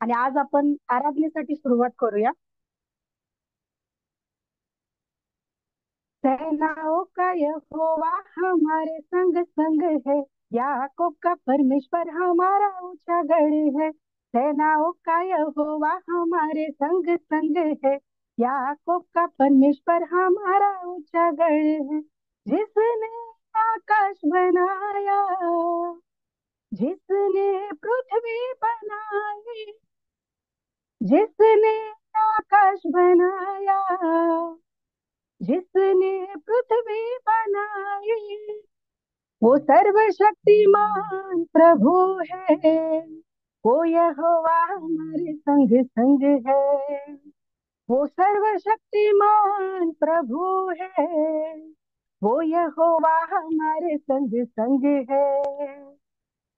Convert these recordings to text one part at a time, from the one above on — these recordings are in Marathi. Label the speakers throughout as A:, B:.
A: आणि आज आपण आराधनेसाठी सुरुवात करूया. सेनाओं का यहोवा हमारे संग संग है, याकूब का परमेश्वर हमारा ऊंचा गढ़ है। सेनाओं का यहोवा हमारे संग संग है, याकूब का परमेश्वर हमारा ऊंचा गढ़ है। जिसने आकाश बनाया, जिसने पृथ्वी बनाई, जिसने आकाश बनाया, जिसने पृथ्वी बनाई, वो सर्वशक्तिमान प्रभु है। वो यहोवा हमारे संग संग है, वो सर्वशक्तिमान प्रभु है। वो यहोवा हमारे संग संग है।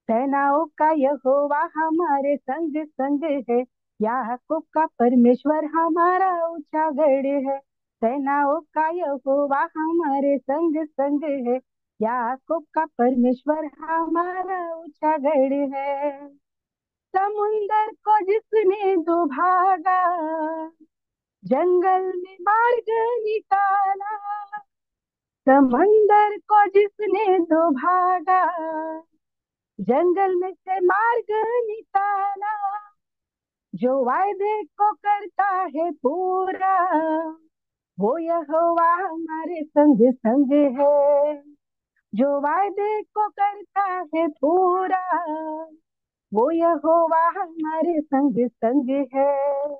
A: सेनाओं का यहोवा हमारे संग संग है, याकूब का परमेश्वर हमारा ऊंचा गढ़ है। सेनाओं का यहोवा हमारे संग संग है, याकूब का परमेश्वर हमारा ऊंचा गढ़ है। समुंदर को जिसने दुभागा, जंगल में मार्ग निकाला। समंदर को जिसने दुभागा, जंगल में से मार्ग निकाला। जो वायदे को करता है पूरा, वो यहोवा हमारे संग संग है। जो वायदे को करता है पूरा, वो यहोवा हमारे संग संग है।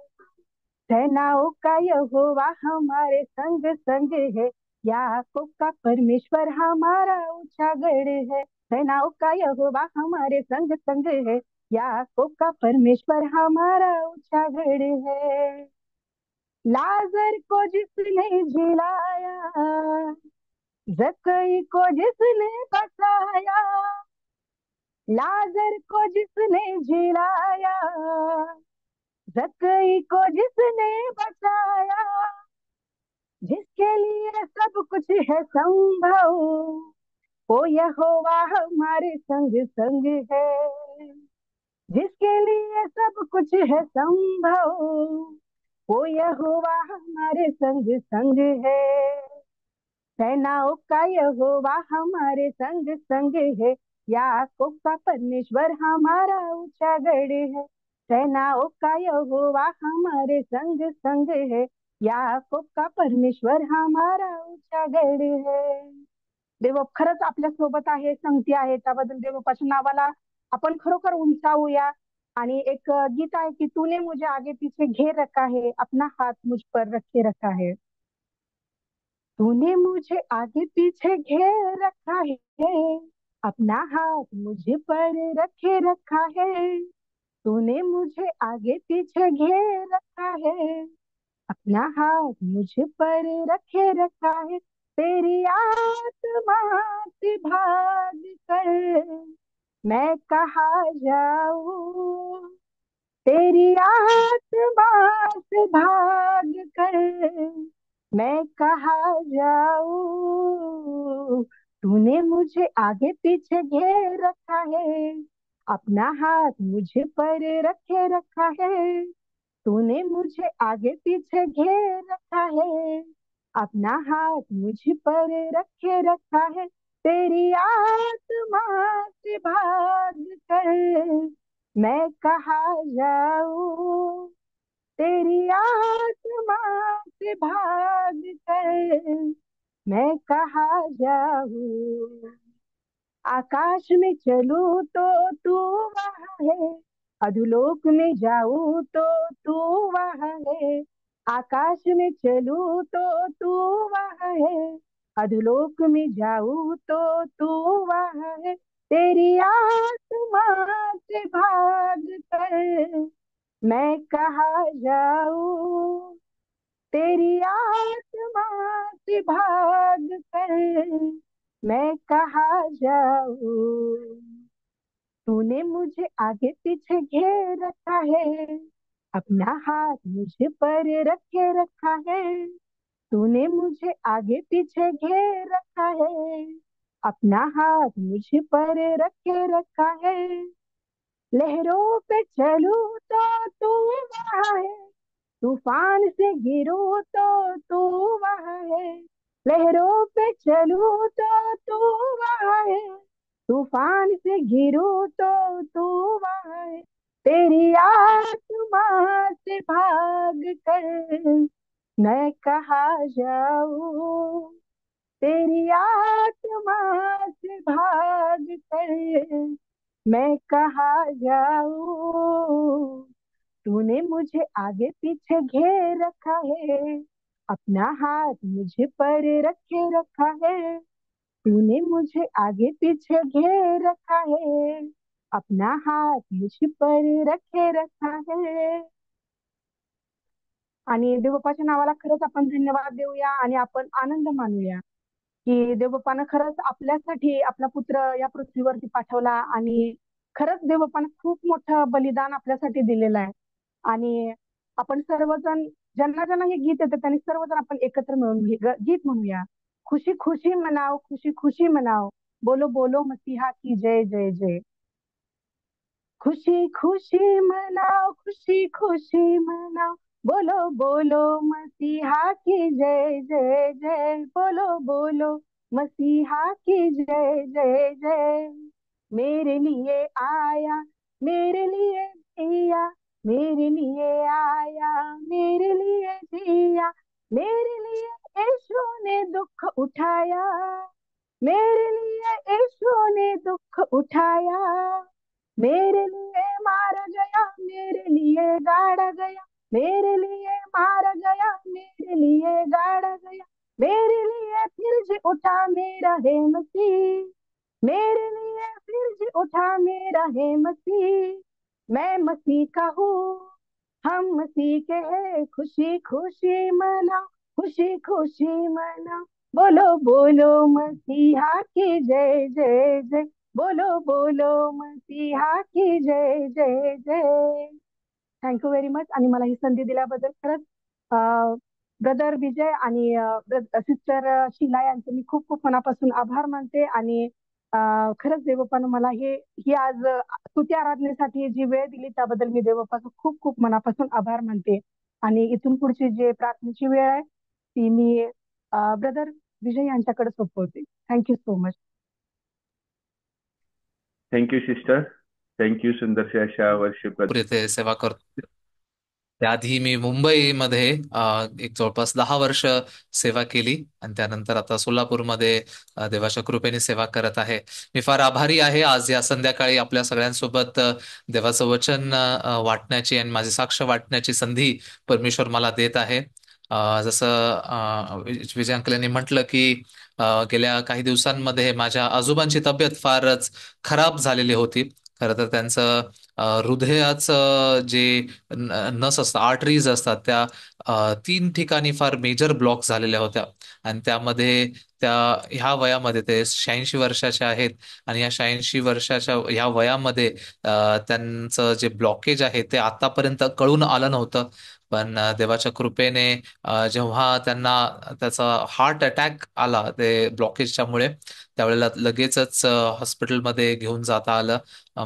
A: सेनाओं का यहोवा हमारे संग संग है, याकूब का परमेश्वर हमारा ऊंचा गढ़ है। सेनाओं का यहोवा हमारे संग संग है, याकूब का परमेश्वर हमारा ऊंचा गढ़ है। लाजर को जिसने जिलाया, जक्कई को जिसने बचाया। लाजर को जिसने जिलाया, जक्कई को जिसने बचाया। जिसके लिए सब कुछ है संभव, वो यहोवा हमारे संग संग है। जिसके लिए सब कुछ है संभव, वो यहोवा हमारे संग संग है। सेनाओं का यहोवा हमारे संग संग है, याकूब का परमेश्वर हमारा ऊंचा गढ़ है। सेनाओं का यहोवा हमारे संग संग है, याकूब का परमेश्वर हमारा ऊंचा गढ़ है। देव खरंच आपल्या सोबत आहे, संगती आहे, त्याबद्दल देवापासून नावाला आपण खरोखर उंचावूया। आणि एक गीत आहे की तूने मुझे आगे पीछे घेर रखा है, अपना हात मुझ पर रखे रखा है। तूने मुझे आगे पीछे घेर रखा है, अपना हाथ मुझ पर रखे रखा है। तूने मुझे आगे पीछे घेर रखा है, अपना हाथ मुझ पर रखे रखा है। तेरी आत्मा से भाग कर मैं कहाँ जाऊं, तेरी आत्मा से भाग कर मैं कहाँ जाऊं। तूने मुझे आगे पीछे घेर रखा है, अपना हाथ मुझे पर रखे रखा है। तूने मुझे आगे पीछे घेर रखा है, अपना हाथ मुझ पर रखे रखा है। तेरी आत्मा से भाग कर मैं कहाँ जाऊं, तेरी आत्मा से भाग कर मैं कहाँ जाऊं। आकाश में चलूं तो तू वहाँ है, अधोलोक में जाऊं तो तू वहाँ है। आकाश में चलूं तो तू वहाँ है, अधोलोक में जाऊं तो तू वहाँ है। तेरी आत्मा से भाग कर मैं कहाँ जाऊं, तेरी आत्मा से भाग कर मैं कहाँ जाऊं। तूने मुझे आगे पीछे घेर रखा है, अपना हाथ मुझ पर रखे रखा है। तूने मुझे आगे पीछे घेर रखा है, अपना हाथ मुझ पर रखे रखा है। लहरों पे चलूं तो वहाँ है, तूफान से गिरूं तो तू वहाँ है, लहरों पे चलूं तो तू वहाँ है, तूफान से गिरूं तो तू वहाँ है, तेरी आत्मा से भाग कर मैं कहाँ जाऊं, तेरी आत्मा से भाग कर मैं कहाँ जाऊं, तूने मुझे आगे पीछे घेर रखा है, अपना हाथ मुझे पर रखे रखा है, तूने मुझे आगे पीछे घेर रखा है, अपना हात मुझे पर रखे रखा है. आणि देवबापाच्या नावाला खरंच आपण धन्यवाद देऊया आणि आपण आनंद मानूया की देवबापानं खरंच आपल्यासाठी आपला पुत्र या पृथ्वीवरती पाठवला आणि खरंच देवबापानं खूप मोठं बलिदान आपल्यासाठी दिलेलं आहे. आणि आपण सर्वजण ज्यांना ज्यांना हे गीत येतं त्यांनी सर्वजण आपण एकत्र मिळून गीत म्हणूया. खुशी खुशी मनाव, खुशी खुशी मनाव, बोलो बोलो मसीहा की जय जय जय. खुशी खुशी मनाओ, खुशी खुशी मनाओ, बोलो बोलो मसीहा की जय जय जय, बोलो बोलो मसीहा की जय जय जय. मेरे लिए आया, मेरे लिए जिया, मेरे लिए आया, मेरे लिए जिया, मेरे लिए यीशु ने दुख उठाया, मेरे लिए यीशु ने दुख उठाया, मेरे लिए मारा गया, मेरे लिए गाड़ा गया, मेरे लिए मारा गया, मेरे लिए गाड़ा गया, मेरे लिए फिर जी उठा मेरा है मसीह, मेरे लिए फिर जी उठा मेरा है मसीह, मैं मसीह का हूँ, हम मसीह के हैं, खुशी खुशी मनाओ, खुशी खुशी मनाओ, बोलो बोलो मसीहा की जय जय जय, बोलो बोलो मसीहा की जय जय जय. थँक्यू व्हेरी मच आणि मला ही संधी दिल्याबद्दल खरंच ब्रदर विजय आणि सिस्टर शीला यांचे मी खूप खूप मनापासून आभार मानते. आणि खरंच देवबापानं मला ही आज स्तुती आराधनेसाठी जी वेळ दिली त्याबद्दल मी देवबापाचं खूप खूप मनापासून आभार मानते. आणि इथून पुढची जे प्रार्थनेची वेळ आहे ती मी ब्रदर विजय यांच्याकडे सोपवते. Thank you so much.
B: Thank you sister. Thank you सुंदरशा अशा वर्षी.
C: येथे सेवा करतो. त्याआधी मी मुंबईमध्ये एक जवळपास 10 वर्ष सेवा केली आणि त्यानंतर आता सोलापूरमध्ये देवाच्या कृपेने सेवा करत आहे. मी फार आभारी आहे आज या संध्याकाळी आपल्या सगळ्यांसोबत देवाचं वचन वाटण्याची आणि माझी साक्ष वाटण्याची संधी परमेश्वर मला देत आहे. जसं विजय अंकल यांनी म्हटलं की गेल्या काही दिवसांमध्ये माझ्या आजोबांची तब्येत फारच खराब झालेली होती. खरं तर त्यांचं हृदयाचं जे नस असतात, आर्टरीज असतात, त्या 3 ठिकाणी फार मेजर ब्लॉक झालेल्या होत्या. आणि त्यामध्ये ह्या वयामध्ये ते 86 वर्षाचे आहेत आणि या 86 वर्षाच्या ह्या वयामध्ये त्यांचं जे ब्लॉकेज आहे ते आतापर्यंत कळून आलं नव्हतं. पण देवाच्या कृपेने जेव्हा त्यांना त्याचा हार्ट अटॅक आला ते ब्लॉकेजच्यामुळे, त्यावेळेला लगेचच हॉस्पिटलमध्ये घेऊन जाता आलं.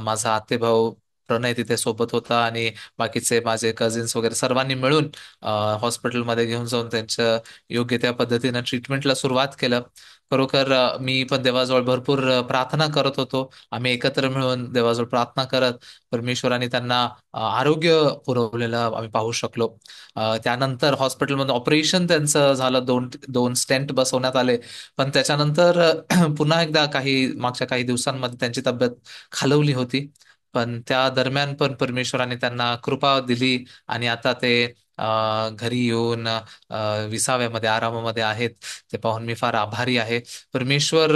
C: माझा आतेभाऊ प्रणय तिथे सोबत होता आणि बाकीचे माझे कझिन्स वगैरे सर्वांनी मिळून हॉस्पिटलमध्ये घेऊन जाऊन त्यांचं योग्य त्या पद्धतीनं ट्रीटमेंटला सुरुवात केलं. खरोखर मी पण देवाजवळ भरपूर प्रार्थना करत होतो. आम्ही एकत्र मिळून देवाजवळ प्रार्थना करत परमेश्वराने त्यांना आरोग्य पुरवलेलं आम्ही पाहू शकलो. त्यानंतर हॉस्पिटलमध्ये ऑपरेशन त्यांचं झालं, दोन दोन स्टेंट बसवण्यात आले. पण त्याच्यानंतर पुन्हा एकदा मागच्या काही दिवसांमध्ये त्यांची तब्येत खालवली होती. पण त्या दरम्यान पण परमेश्वराने त्यांना कृपा दिली आणि आता ते घरी येऊन विसाव्यामध्ये आरामामध्ये आहेत. ते पाहून मी फार आभारी आहे. परमेश्वर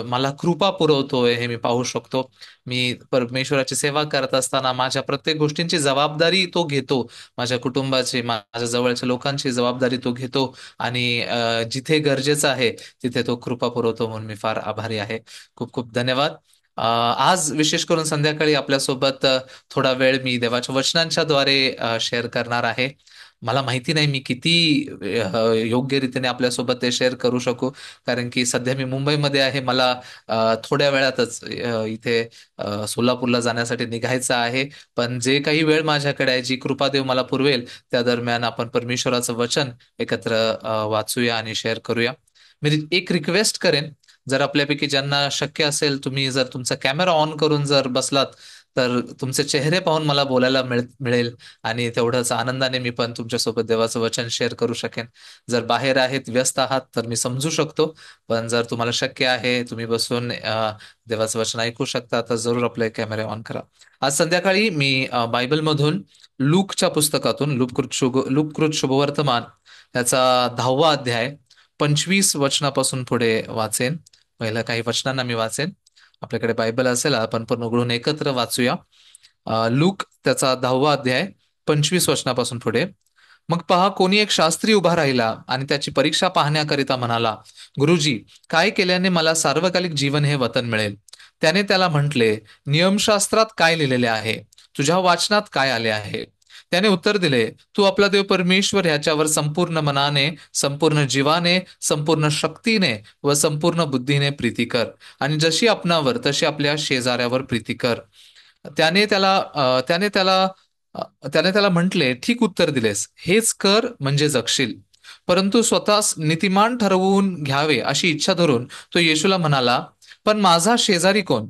C: मला कृपा पुरवतोय हे मी पाहू शकतो. मी परमेश्वराची सेवा करत असताना माझ्या प्रत्येक गोष्टींची जबाबदारी तो घेतो. माझ्या कुटुंबाची, माझ्या जवळच्या लोकांची जबाबदारी तो घेतो आणि जिथे गरजेचं आहे तिथे तो कृपा पुरवतो, म्हणून मी फार आभारी आहे. खूप खूप धन्यवाद. आज विशेष करून संध्याकाळी आपल्यासोबत थोडा वेळ मी देवाच्या वचनांच्या द्वारे शेअर करणार आहे. मला माहिती नाही मी किती योग्य रीतीने आपल्यासोबत ते शेअर करू शकू, कारण की सध्या मी मुंबईमध्ये आहे. मला थोड्या वेळातच इथे सोलापूरला जाण्यासाठी निघायचं आहे. पण जे काही वेळ माझ्याकडे आहे, जी कृपा देव मला पुरवेल, त्या दरम्यान आपण परमेश्वराचं वचन एकत्र वाचूया आणि शेअर करूया. मी एक रिक्वेस्ट करेन, जर आपल्यापैकी ज्यांना शक्य असेल, तुम्ही जर तुमचा कॅमेरा ऑन करून जर बसलात तर तुमचे चेहरे पाहून मला बोलायला मिळेल आणि तेवढंच आनंदाने मी पण तुमच्यासोबत देवाचं वचन शेअर करू शकेन. जर बाहेर आहेत, व्यस्त आहात, तर मी समजू शकतो. पण जर तुम्हाला शक्य आहे, तुम्ही बसून देवाचं वचन ऐकू शकता, तर जरूर आपले कॅमेरे ऑन करा. आज संध्याकाळी मी बायबलमधून लूकच्या पुस्तकातून लूककृत शुभवर्तमान याचा 10वा अध्याय 25 वचनापासून पुढे वाचेन. पहिल्या काही वचनांना मी वाचेन. आपल्याकडे बायबल असेल, आपण पण उघडून एकत्र वाचूया. लूक त्याचा 10वा अध्याय 25 वचनापासून पुढे. मग पहा, कोणी एक शास्त्री उभा राहिला आणि त्याची परीक्षा पाहण्याकरिता म्हणाला, गुरुजी, काय केल्याने मला सार्वकालिक जीवन हे वतन मिळेल? त्याने त्याला म्हटले, नियमशास्त्रात काय लिहिलेले आहे? तुझ्या वाचनात काय आले आहे? त्याने उत्तर दिले, तू आपला देव परमेश्वर ह्याच्यावर संपूर्ण मनाने, संपूर्ण जीवाने, संपूर्ण शक्तीने व संपूर्ण बुद्धीने प्रीती कर, आणि जशी आपणावर तशी आपल्या शेजाऱ्यावर प्रीती कर. त्याने त्याला त्याने त्याला म्हटले, ठीक उत्तर दिलेस, हेच कर म्हणजे जगशील. परंतु स्वतःस नीतिमान ठरवून घ्यावे अशी इच्छा धरून तो येशूला म्हणाला, पण माझा शेजारी कोण?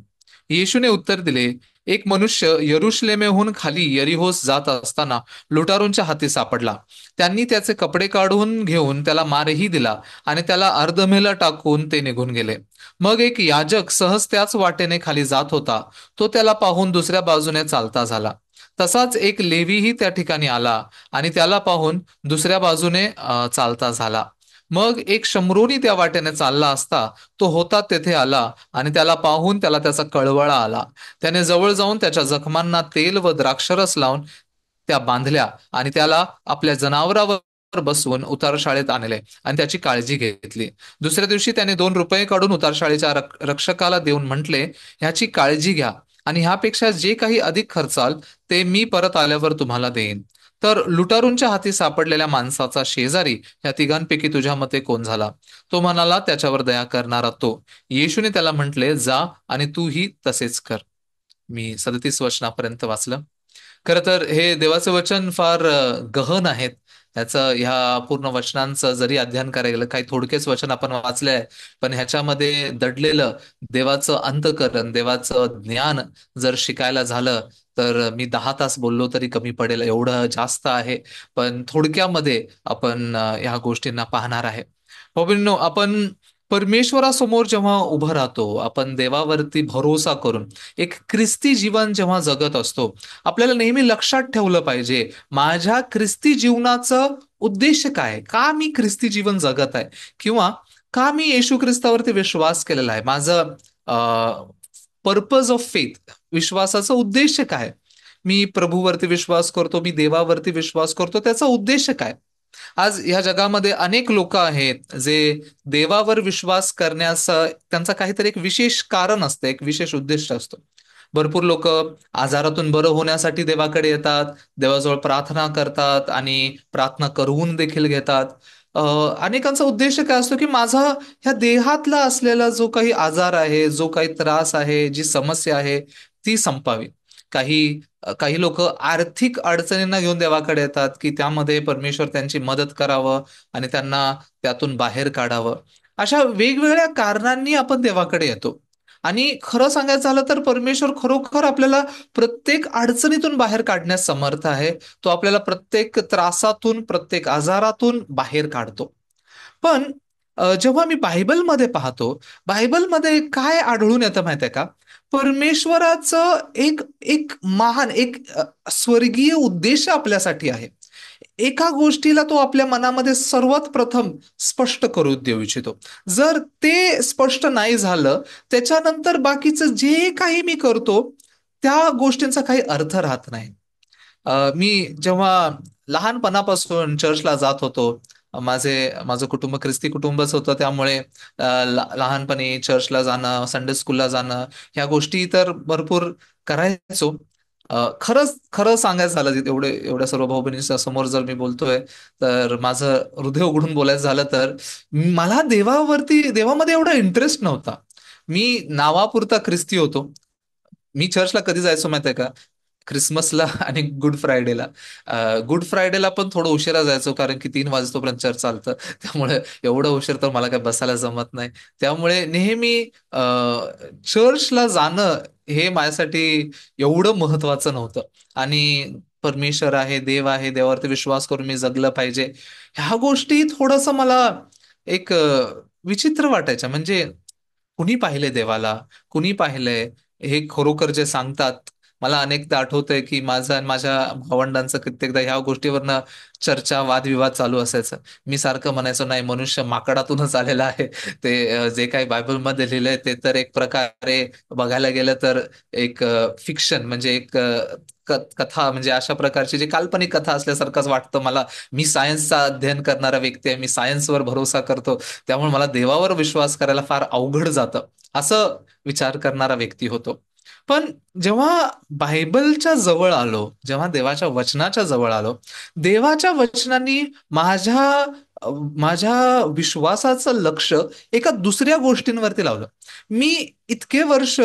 C: येशूने उत्तर दिले, एक मनुष्य यरुशलेमेहून खाली यरिहोस जात असताना लुटारूंच्या हाती सापडला. त्यांनी त्याचे कपडे काढून घेऊन त्याला मारही दिला आणि त्याला अर्धमेला टाकून ते निघून गेले. मग एक याजक सहज त्याच वाटेने खाली जात होता. तो त्याला पाहून दुसऱ्या बाजूने चालता झाला. तसाच एक लेवीही त्या ठिकाणी आला आणि त्याला पाहून दुसऱ्या बाजूने चालता झाला. मग एक शमरोनी त्या वाटेने चालला असता तो होता तेथे आला आणि त्याला पाहून त्याला त्याचा कळवळा आला. त्याने जवळ जाऊन त्याच्या जखमांना तेल व द्राक्षरस लावून त्या बांधल्या आणि त्याला आपल्या जनावरावर बसवून उतारशाळेत आणले आणि त्याची काळजी घेतली. दुसऱ्या दिवशी त्याने 2 रुपये काढून उतारशाळेच्या रक्षकाला देऊन म्हटले, ह्याची काळजी घ्या आणि ह्यापेक्षा जे काही अधिक खर्चाल ते मी परत आल्यावर तुम्हाला देईन. तर लुटारूंच्या हाती सापडलेल्या माणसाचा शेजारी या तिघांपैकी तुझ्या मते कोण झाला? तो म्हणाला, त्याच्यावर दया करणारा तो. येशूने त्याला म्हटले, जा आणि तूही तसेच कर. मी 37 वचनापर्यंत वाचलं. खर तर हे देवाचं वचन फार गहन आहेत. ह्या पूर्ण वचनांचं जरी अध्ययन करायला काही थोडकेच वचन आपण वाचले आहे, पण ह्याच्यामध्ये दडलेलं देवाचं अंतःकरण, देवाचं ज्ञान जर शिकायला झालं तर मी 10 तास बोललो तरी कमी पडेल, एवढं जास्त आहे. पण थोडक्यामध्ये आपण ह्या गोष्टींना पाहणार आहे. बाबांनो, आपण परमेश्वरासमोर जेव्हा उभं राहतो, आपण देवावरती भरोसा करून एक ख्रिस्ती जीवन जेव्हा जगत असतो, आपल्याला नेहमी लक्षात ठेवलं पाहिजे, माझ्या ख्रिस्ती जीवनाचं उद्देश काय? का मी ख्रिस्ती जीवन जगत आहे? किंवा का मी येशू ख्रिस्तावरती विश्वास केलेला आहे? माझं पर्पज ऑफ फेथ, विश्वासाचा उद्देश काय? मी प्रभूवरती विश्वास करतो, मी देवावरती विश्वास करतो, त्याचा उद्देश काय? आज ह्या जगामध्ये अनेक लोक आहेत जे देवावर विश्वास करण्याचं त्यांचा काहीतरी एक विशेष कारण असतं, एक विशेष उद्दिष्ट असतो. भरपूर लोक आजारातून बरं होण्यासाठी देवाकडे येतात, देवाजवळ प्रार्थना करतात आणि प्रार्थना करून देखील घेतात. अनेकांचा उद्देश काय असतो की माझा ह्या देहातला असलेला जो काही आजार आहे, जो काही त्रास आहे, जी समस्या आहे ती संपावी. काही काही लोक आर्थिक अडचणींना घेऊन देवाकडे येतात की त्यामध्ये परमेश्वर त्यांची मदत करावं आणि त्यांना त्यातून बाहेर काढावं. अशा वेगवेगळ्या कारणांनी आपण देवाकडे येतो. आणि खरं सांगायचं झालं तर परमेश्वर खरोखर आपल्याला प्रत्येक अडचणीतून बाहेर काढण्यास समर्थ आहे. तो आपल्याला प्रत्येक त्रासातून, प्रत्येक आजारातून बाहेर काढतो. पण जेव्हा मी बायबलमध्ये पाहतो, बायबलमध्ये काय आढळून येतं माहितीये का? परमेश्वराचं एक एक महान एक स्वर्गीय उद्देश आपल्यासाठी आहे. एका गोष्टीला तो आपल्या मनामध्ये सर्वात प्रथम स्पष्ट करू देऊ इच्छितो. जर ते स्पष्ट नाही झालं, त्याच्यानंतर बाकीचं जे काही मी करतो त्या गोष्टींचा काही अर्थ राहत नाही. मी जेव्हा लहानपणापासून चर्चला जात होतो, माझं कुटुंब ख्रिस्ती कुटुंबच होतं, त्यामुळे लहानपणी चर्चला जाणं, संडे स्कूलला जाणं, ह्या गोष्टी तर भरपूर करायचो. खरंच खरं सांगायचं झालं, एवढ्या सर्व भाऊ बहिणींच्या समोर जर मी बोलतोय, तर माझं हृदय उघडून बोलायचं झालं तर मला देवामध्ये एवढा इंटरेस्ट नव्हता. मी नावापुरता ख्रिस्ती होतो. मी चर्चला कधी जायचो माहिती आहे का? क्रिसमसला आणि गुड फ्रायडेला. गुड फ्रायडेला पण थोडं उशिरा जायचो, कारण की 3 वाजेपर्यंत चर्च चालतं. त्यामुळे एवढं उशीर तर मला काय बसायला जमत नाही. त्यामुळे नेहमी चर्चला जाणं हे माझ्यासाठी एवढं महत्वाचं नव्हतं. आणि परमेश्वर आहे, देव आहे, देवावरती विश्वास करून मी जगलं पाहिजे, ह्या गोष्टी थोडंसं मला एक विचित्र वाटायच्या. म्हणजे कुणी पाहिलंय देवाला, कुणी पाहिलंय, हे खरोखर जे सांगतात. मला अनेकदा आठवतंय की माझं आणि माझ्या भावंडांचं कित्येकदा ह्या गोष्टीवरनं चर्चा, वादविवाद चालू असायचं. मी सारखं म्हणायचो, नाही, मनुष्य माकडातूनच आलेला आहे. ते जे काही बायबलमध्ये लिहिलंय ते तर एक प्रकारे बघायला गेलं तर एक फिक्शन, म्हणजे एक कथा, म्हणजे अशा प्रकारची जी काल्पनिक कथा असल्यासारखंच वाटतं मला. मी सायन्सचा अध्ययन करणारा व्यक्ती आहे, मी सायन्सवर भरोसा करतो, त्यामुळे मला देवावर विश्वास करायला फार अवघड जातं, असं विचार करणारा व्यक्ती होतो. पण जेव्हा बायबलच्या जवळ आलो, जेव्हा देवाच्या वचनाच्या जवळ आलो, देवाच्या वचनांनी माझ्या माझ्या विश्वासाचं लक्ष एका दुसऱ्या गोष्टींवरती लावलं. मी इतके वर्ष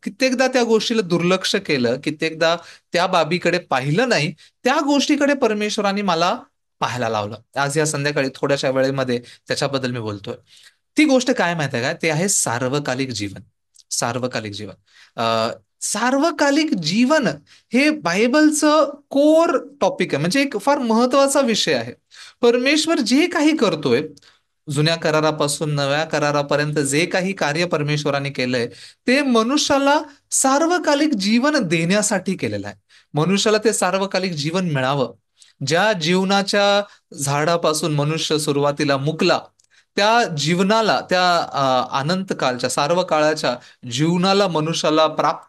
C: कित्येकदा त्या गोष्टीला दुर्लक्ष केलं, कित्येकदा त्या बाबीकडे पाहिलं नाही. त्या गोष्टीकडे परमेश्वराने मला पाहायला लावलं. आज या संध्याकाळी थोड्याशा वेळेमध्ये त्याच्याबद्दल मी बोलतोय. ती गोष्ट काय माहिती आहे का? ते आहे सार्वकालिक जीवन. सार्वकालिक जीवन. सार्वकालिक जीवन हे बायबलचं कोर टॉपिक आहे, म्हणजे एक फार महत्वाचा विषय आहे. परमेश्वर जे काही करतोय, जुन्या करारापासून नव्या करारापर्यंत जे काही कार्य परमेश्वराने केलंय, ते मनुष्याला सार्वकालिक जीवन देण्यासाठी केलेलं आहे. मनुष्याला ते सार्वकालिक जीवन मिळावं. ज्या जीवनाच्या झाडापासून मनुष्य सुरुवातीला मुकला, त्या जीवनाला, त्या अनंत काळच्या, सार्वकाळाच्या जीवनाला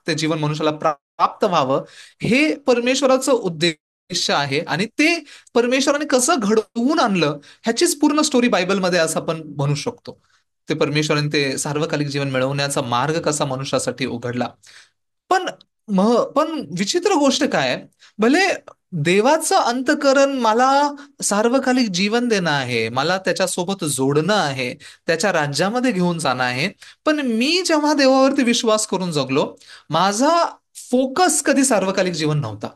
C: ते जीवन मनुष्याला प्राप्त व्हावं, हे परमेश्वराचं उद्देश आहे. आणि ते परमेश्वराने कसं घडवून आणलं, ह्याचीच पूर्ण स्टोरी बायबलमध्ये असं आपण म्हणू शकतो. ते परमेश्वराने ते सार्वकालिक जीवन मिळवण्याचा मार्ग कसा मनुष्यासाठी उघडला. पण पण विचित्र गोष्ट काय आहे, भले देवाचं अंतःकरण मला सार्वकालिक जीवन देणं आहे, मला त्याच्यासोबत जोडणं आहे, त्याच्या राज्यामध्ये घेऊन जाणं आहे, पण मी जेव्हा देवावरती विश्वास करून जगलो, माझा फोकस कधी सार्वकालिक जीवन नव्हता.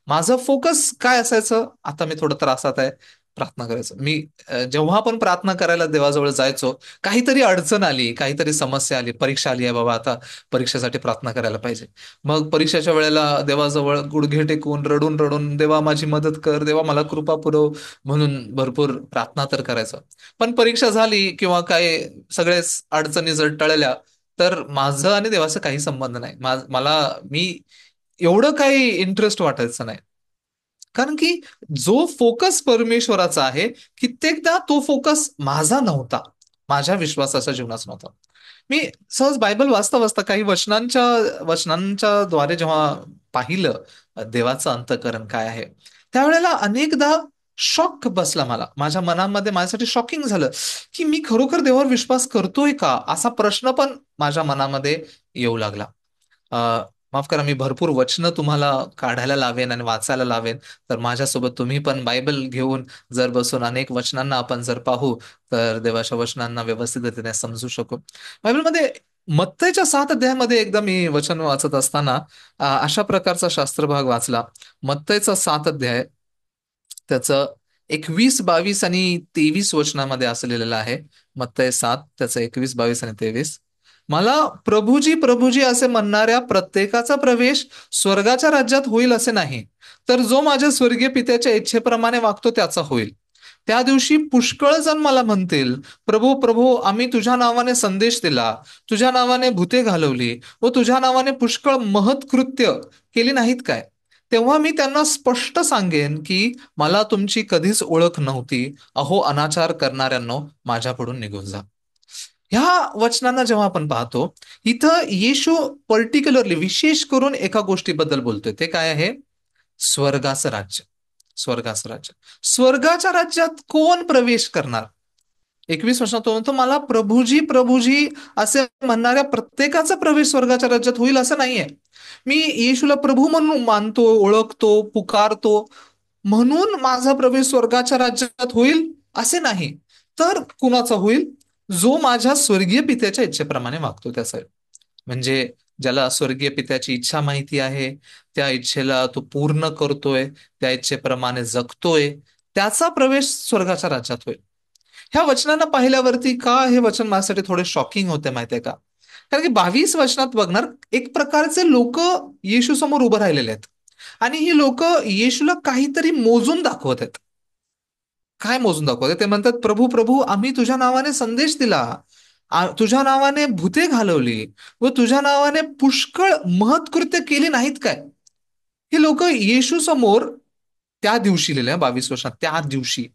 C: माझं फोकस काय असायचं? आता मी थोडं त्रासात आहे, प्रार्थना करायचं. मी जेव्हा पण प्रार्थना करायला देवाजवळ जायचो, काहीतरी अडचण आली, काहीतरी समस्या आली, परीक्षा आली आहे बाबा, आता परीक्षेसाठी प्रार्थना करायला पाहिजे. मग परीक्षेच्या वेळेला देवाजवळ गुडघे टेकून रडून रडून, देवा माझी मदत कर, देवा मला कृपा पुरव, म्हणून भरपूर प्रार्थना तर करायचं. पण परीक्षा झाली किंवा काय, सगळेच अडचणी जर टळल्या, तर माझं आणि देवाचा काही संबंध नाही. मी एवढं काही इंटरेस्ट वाटायचं नाही. कारण की जो फोकस परमेश्वराचा आहे, कित्येकदा तो फोकस माझा नव्हता, माझ्या विश्वासाच्या जीवनाचा नव्हता. मी सहज बायबल वाचता वाचता काही वचनांच्या द्वारे जेव्हा पाहिलं देवाचं अंतःकरण काय आहे, त्यावेळेला अनेकदा शॉक बसला मला. माझ्या मनामध्ये माझ्यासाठी शॉकिंग झालं की मी खरोखर देवावर विश्वास करतोय का, असा प्रश्न पण माझ्या मनामध्ये येऊ लागला. माफ करा, मी भरपूर वचनं तुम्हाला काढायला लावेन आणि वाचायला लावेन, तर माझ्यासोबत तुम्ही पण बायबल घेऊन जर बसून अनेक वचनांना आपण जर पाहू, तर देवाच्या वचनांना व्यवस्थितरित्या समजू शकू. बायबलमध्ये मत्तईच्या 7 अध्यायामध्ये एकदा मी वचन वाचत असताना अशा प्रकारचा शास्त्र भाग वाचला. मत्तईचा 7 अध्याय, त्याचं 21, 22 आणि 23 वचनामध्ये असं लिहिलेलं आहे. मत्तई 7, त्याचं 21, 22 आणि 23. मला प्रभुजी प्रभुजी असे म्हणणाऱ्या प्रत्येकाचा प्रवेश स्वर्गाच्या राज्यात होईल असे नाही, तर जो माझ्या स्वर्गीय पित्याच्या इच्छेप्रमाणे वागतो त्याचा होईल. त्या दिवशी पुष्कळ जण मला म्हणतील, प्रभू प्रभू, आम्ही तुझ्या नावाने संदेश दिला, तुझ्या नावाने भूते घालवली व तुझ्या नावाने पुष्कळ महत्कृत्य केली नाहीत काय? तेव्हा मी त्यांना स्पष्ट सांगेन की मला तुमची कधीच ओळख नव्हती. अहो अनाचार करणाऱ्यांनो, माझ्याकडून निघून जा. ह्या वचनांना जेव्हा आपण पाहतो, इथं येशू पर्टिक्युलरली, विशेष करून एका गोष्टीबद्दल बोलतोय. ते काय आहे? स्वर्गाचं राज्य. स्वर्गाचं राज्य. स्वर्गाच्या राज्यात कोण प्रवेश करणार? 21 वर्षात तो म्हणतो, मला प्रभूजी प्रभूजी असे म्हणणाऱ्या प्रत्येकाचा प्रवेश स्वर्गाच्या राज्यात होईल असं नाहीये. मी येशूला प्रभू म्हणून मानतो, ओळखतो, पुकारतो म्हणून माझा प्रवेश स्वर्गाच्या राज्यात होईल असे नाही. तर कुणाचा होईल? जो माझ्या स्वर्गीय पित्याच्या इच्छेप्रमाणे वागतो त्याचा. म्हणजे ज्याला स्वर्गीय पित्याची इच्छा माहिती आहे, त्या इच्छेला तो पूर्ण करतोय, त्या इच्छेप्रमाणे जगतोय, त्याचा प्रवेश स्वर्गाच्या राज्यात होईल. ह्या वचनांना पाहिल्यावरती का हे वचन माझ्यासाठी थोडे शॉकिंग होते माहितीये का? कारण की 22 वचनात बघणार एक प्रकारचे लोक येशू समोर उभं राहिलेले आहेत आणि ही लोक येशूला काहीतरी मोजून दाखवत आहेत. काय मोजून दाखवत? ते म्हणतात, प्रभू प्रभू आम्ही तुझ्या नावाने संदेश दिला, तुझ्या नावाने भूते घालवली व तुझ्या नावाने पुष्कळ महत्कृत्य केली नाहीत काय? हे लोक येशू समोर त्या दिवशी लिहिलंय 22 वर्षात, त्या दिवशी.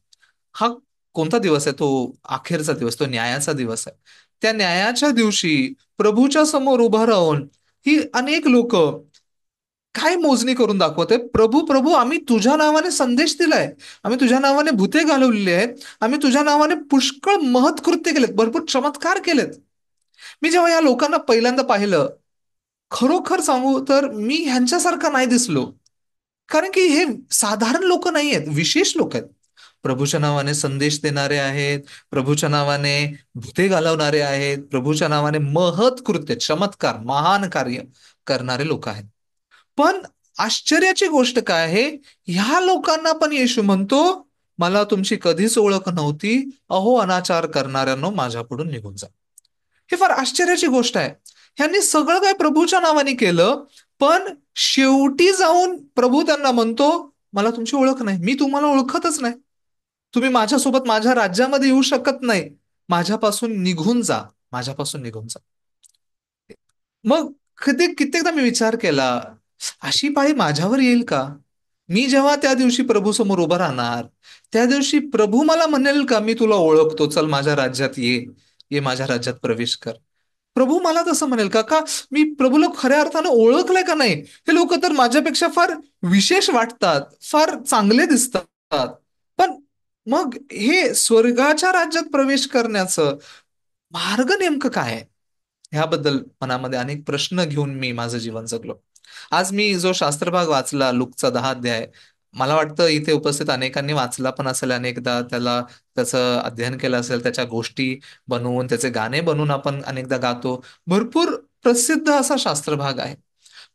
C: हा कोणता दिवस आहे? तो अखेरचा दिवस, तो न्यायाचा दिवस आहे. त्या न्यायाच्या दिवशी प्रभूच्या समोर उभं राहून ही अनेक लोक काय मोजणी करून दाखवते? प्रभू प्रभू आम्ही तुझ्या नावाने संदेश दिलाय, आम्ही तुझ्या नावाने भूते घालवलेली आहेत, आम्ही तुझ्या नावाने पुष्कळ महत्कृत्य केलेत, भरपूर चमत्कार केलेत. मी जेव्हा या लोकांना पहिल्यांदा पाहिलं, खरोखर सांगू तर मी ह्यांच्यासारखा नाही दिसलो. कारण की हे साधारण लोक नाही आहेत, विशेष लोक आहेत. प्रभूच्या नावाने संदेश देणारे आहेत, प्रभूच्या नावाने भूते घालवणारे आहेत, प्रभूच्या नावाने महत्कृत्य, चमत्कार, महान कार्य करणारे लोक आहेत. पण आश्चर्याची गोष्ट काय आहे? ह्या लोकांना पण येशू म्हणतो, मला तुमची कधीच ओळख नव्हती, अहो अनाचार करणाऱ्यांनो माझ्याकडून निघून जा. हे फार आश्चर्याची गोष्ट आहे. ह्यांनी सगळं काय प्रभूच्या नावाने केलं, पण शेवटी जाऊन प्रभू त्यांना म्हणतो, मला तुमची ओळख नाही, मी तुम्हाला ओळखतच नाही, तुम्ही माझ्यासोबत माझ्या राज्यामध्ये येऊ शकत नाही, माझ्यापासून निघून जा, माझ्यापासून निघून जा. मग कित्येकदा मी विचार केला, अशी पाळी माझ्यावर येईल का? मी जेव्हा त्या दिवशी प्रभू समोर उभं राहणार, त्या दिवशी प्रभू मला म्हणेल का, मी तुला ओळखतो, चल माझ्या राज्यात ये, ये माझ्या राज्यात प्रवेश कर? प्रभू मला तसं म्हणेल का? का मी प्रभूला खऱ्या अर्थानं ओळखलंय का नाही? हे लोक तर माझ्यापेक्षा फार विशेष वाटतात, फार चांगले दिसतात, पण मग हे स्वर्गाच्या राज्यात प्रवेश करण्याचं मार्ग नेमकं काय आहे? ह्याबद्दल मनामध्ये अनेक प्रश्न घेऊन मी माझं जीवन जगलो. आज मी जो शास्त्रभाग वाचला, लूकचा 10 अध्याय, मला वाटतं इथे उपस्थित अनेकांनी वाचला पण असेल, अनेकदा त्याचं अध्ययन केलं असेल, त्याच्या गोष्टी बनवून, त्याचे गाणे बनवून आपण अनेकदा गातो. भरपूर प्रसिद्ध असा शास्त्रभाग आहे.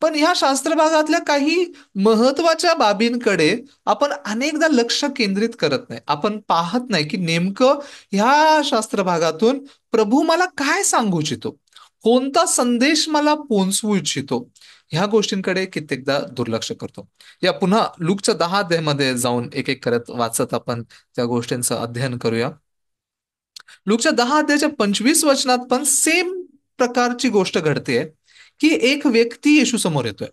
C: पण ह्या शास्त्रभागातल्या काही महत्वाच्या बाबींकडे आपण अनेकदा लक्ष केंद्रित करत नाही. आपण पाहत नाही की नेमकं ह्या शास्त्रभागातून प्रभू मला काय सांगू इच्छितो, कोणता संदेश मला पोहोचवू इच्छितो, ह्या गोष्टींकडे कित्येकदा दुर्लक्ष करतो. या पुन्हा लूकच्या 10 अध्यायामध्ये जाऊन एक एक करत वाचत आपण त्या गोष्टींचं अध्ययन करूया. लूकच्या 10 अध्यायाच्या 25 वचनात पण सेम प्रकारची गोष्ट घडते की एक व्यक्ती येशू समोर येतोय.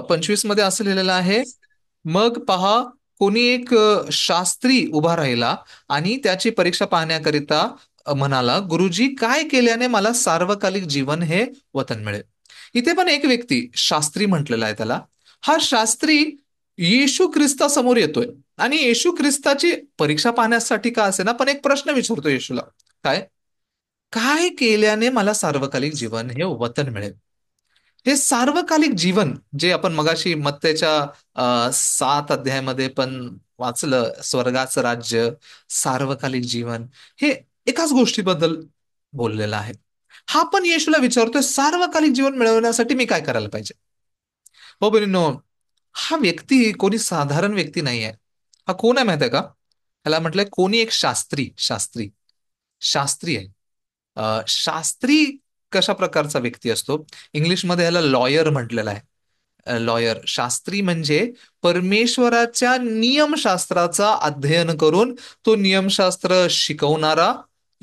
C: 25 मध्ये असं लिहिलेलं आहे, मग पहा कोणी एक शास्त्री उभा राहिला आणि त्याची परीक्षा पाहण्याकरिता म्हणाला, गुरुजी काय केल्याने मला सार्वकालिक जीवन हे वतन मिळेल? इथे पण एक व्यक्ती, शास्त्री म्हटलेला आहे त्याला. हा शास्त्री येशू ख्रिस्तासमोर येतोय आणि येशू ख्रिस्ताची परीक्षा पाहण्यासाठी का असे ना, पण एक प्रश्न विचारतो येशूला, काय काय केल्याने मला सार्वकालिक जीवन हे वतन मिळेल? हे सार्वकालिक जीवन जे आपण मगाशी मत्तेच्या 7 अध्यायामध्ये पण वाचलं, स्वर्गाचं राज्य, सार्वकालिक जीवन, हे एकाच गोष्टीबद्दल बोललेलं आहे. हा पण येशूला विचारतोय, सार्वकालिक जीवन मिळवण्यासाठी मी काय करायला पाहिजे? हो बहिणींनो, हा व्यक्ती कोणी साधारण व्यक्ती नाही आहे. हा कोण आहे माहित आहे का? ह्याला म्हटलंय कोणी एक शास्त्री. शास्त्री शास्त्री आहे. शास्त्री कशा प्रकारचा व्यक्ती असतो? इंग्लिशमध्ये ह्याला लॉयर म्हटलेलं आहे. लॉयर, शास्त्री म्हणजे परमेश्वराच्या नियमशास्त्राचा अध्ययन करून तो नियमशास्त्र शिकवणारा,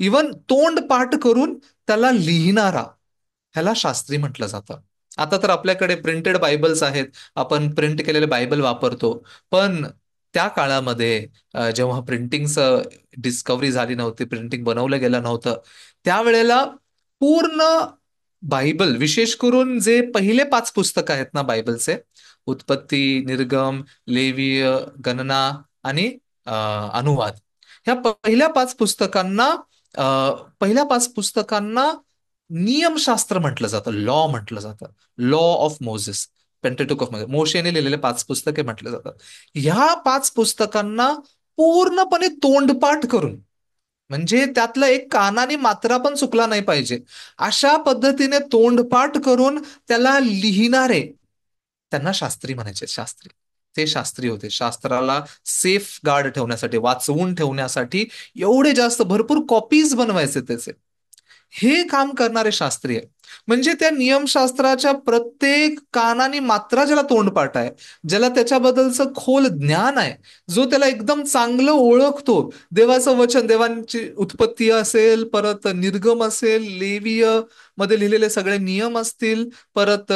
C: इवन तोंड पाठ करून त्याला लिहिणारा, ह्याला शास्त्री म्हटलं जातं. आता तर आपल्याकडे प्रिंटेड बायबल्स आहेत, आपण प्रिंट केलेले बायबल वापरतो. पण त्या काळामध्ये जेव्हा प्रिंटिंगचं डिस्कवरी झाली नव्हती, प्रिंटिंग बनवलं गेलं नव्हतं, त्यावेळेला पूर्ण बायबल, विशेष करून जे पहिले 5 पुस्तकं आहेत ना बायबलचे, उत्पत्ती, निर्गम, लेवीय, गणना आणि अनुवाद. ह्या पहिल्या पाच पुस्तकांना नियमशास्त्र म्हटलं जातं, लॉ म्हटलं जातं. Law of Moses, Pentateuch of Moses, मोशेने लिहिलेले 5 पुस्तके म्हटले जातात. ह्या 5 पुस्तकांना पूर्णपणे तोंडपाठ करून, म्हणजे त्यातलं एक कानाने मात्रा पण चुकला नाही पाहिजे, अशा पद्धतीने तोंडपाठ करून त्याला लिहिणारे, त्यांना शास्त्री म्हणायचे. शास्त्री, ते शास्त्री होते. शास्त्राला सेफ गार्ड ठेवण्यासाठी, वाचवून ठेवण्यासाठी एवढे जास्त भरपूर कॉपीज बनवायचे त्याचे, हे काम करणारे शास्त्रीय. म्हणजे त्या नियमशास्त्राच्या प्रत्येक कानानी मात्रा ज्याला तोंडपाठ आहे, ज्याला त्याच्याबद्दलचं खोल ज्ञान आहे, जो त्याला एकदम चांगलं ओळखतो, देवाचं वचन, देवांची उत्पत्ती असेल, परत निर्गम असेल, लेवीय मध्ये लिहिलेले सगळे नियम असतील, परत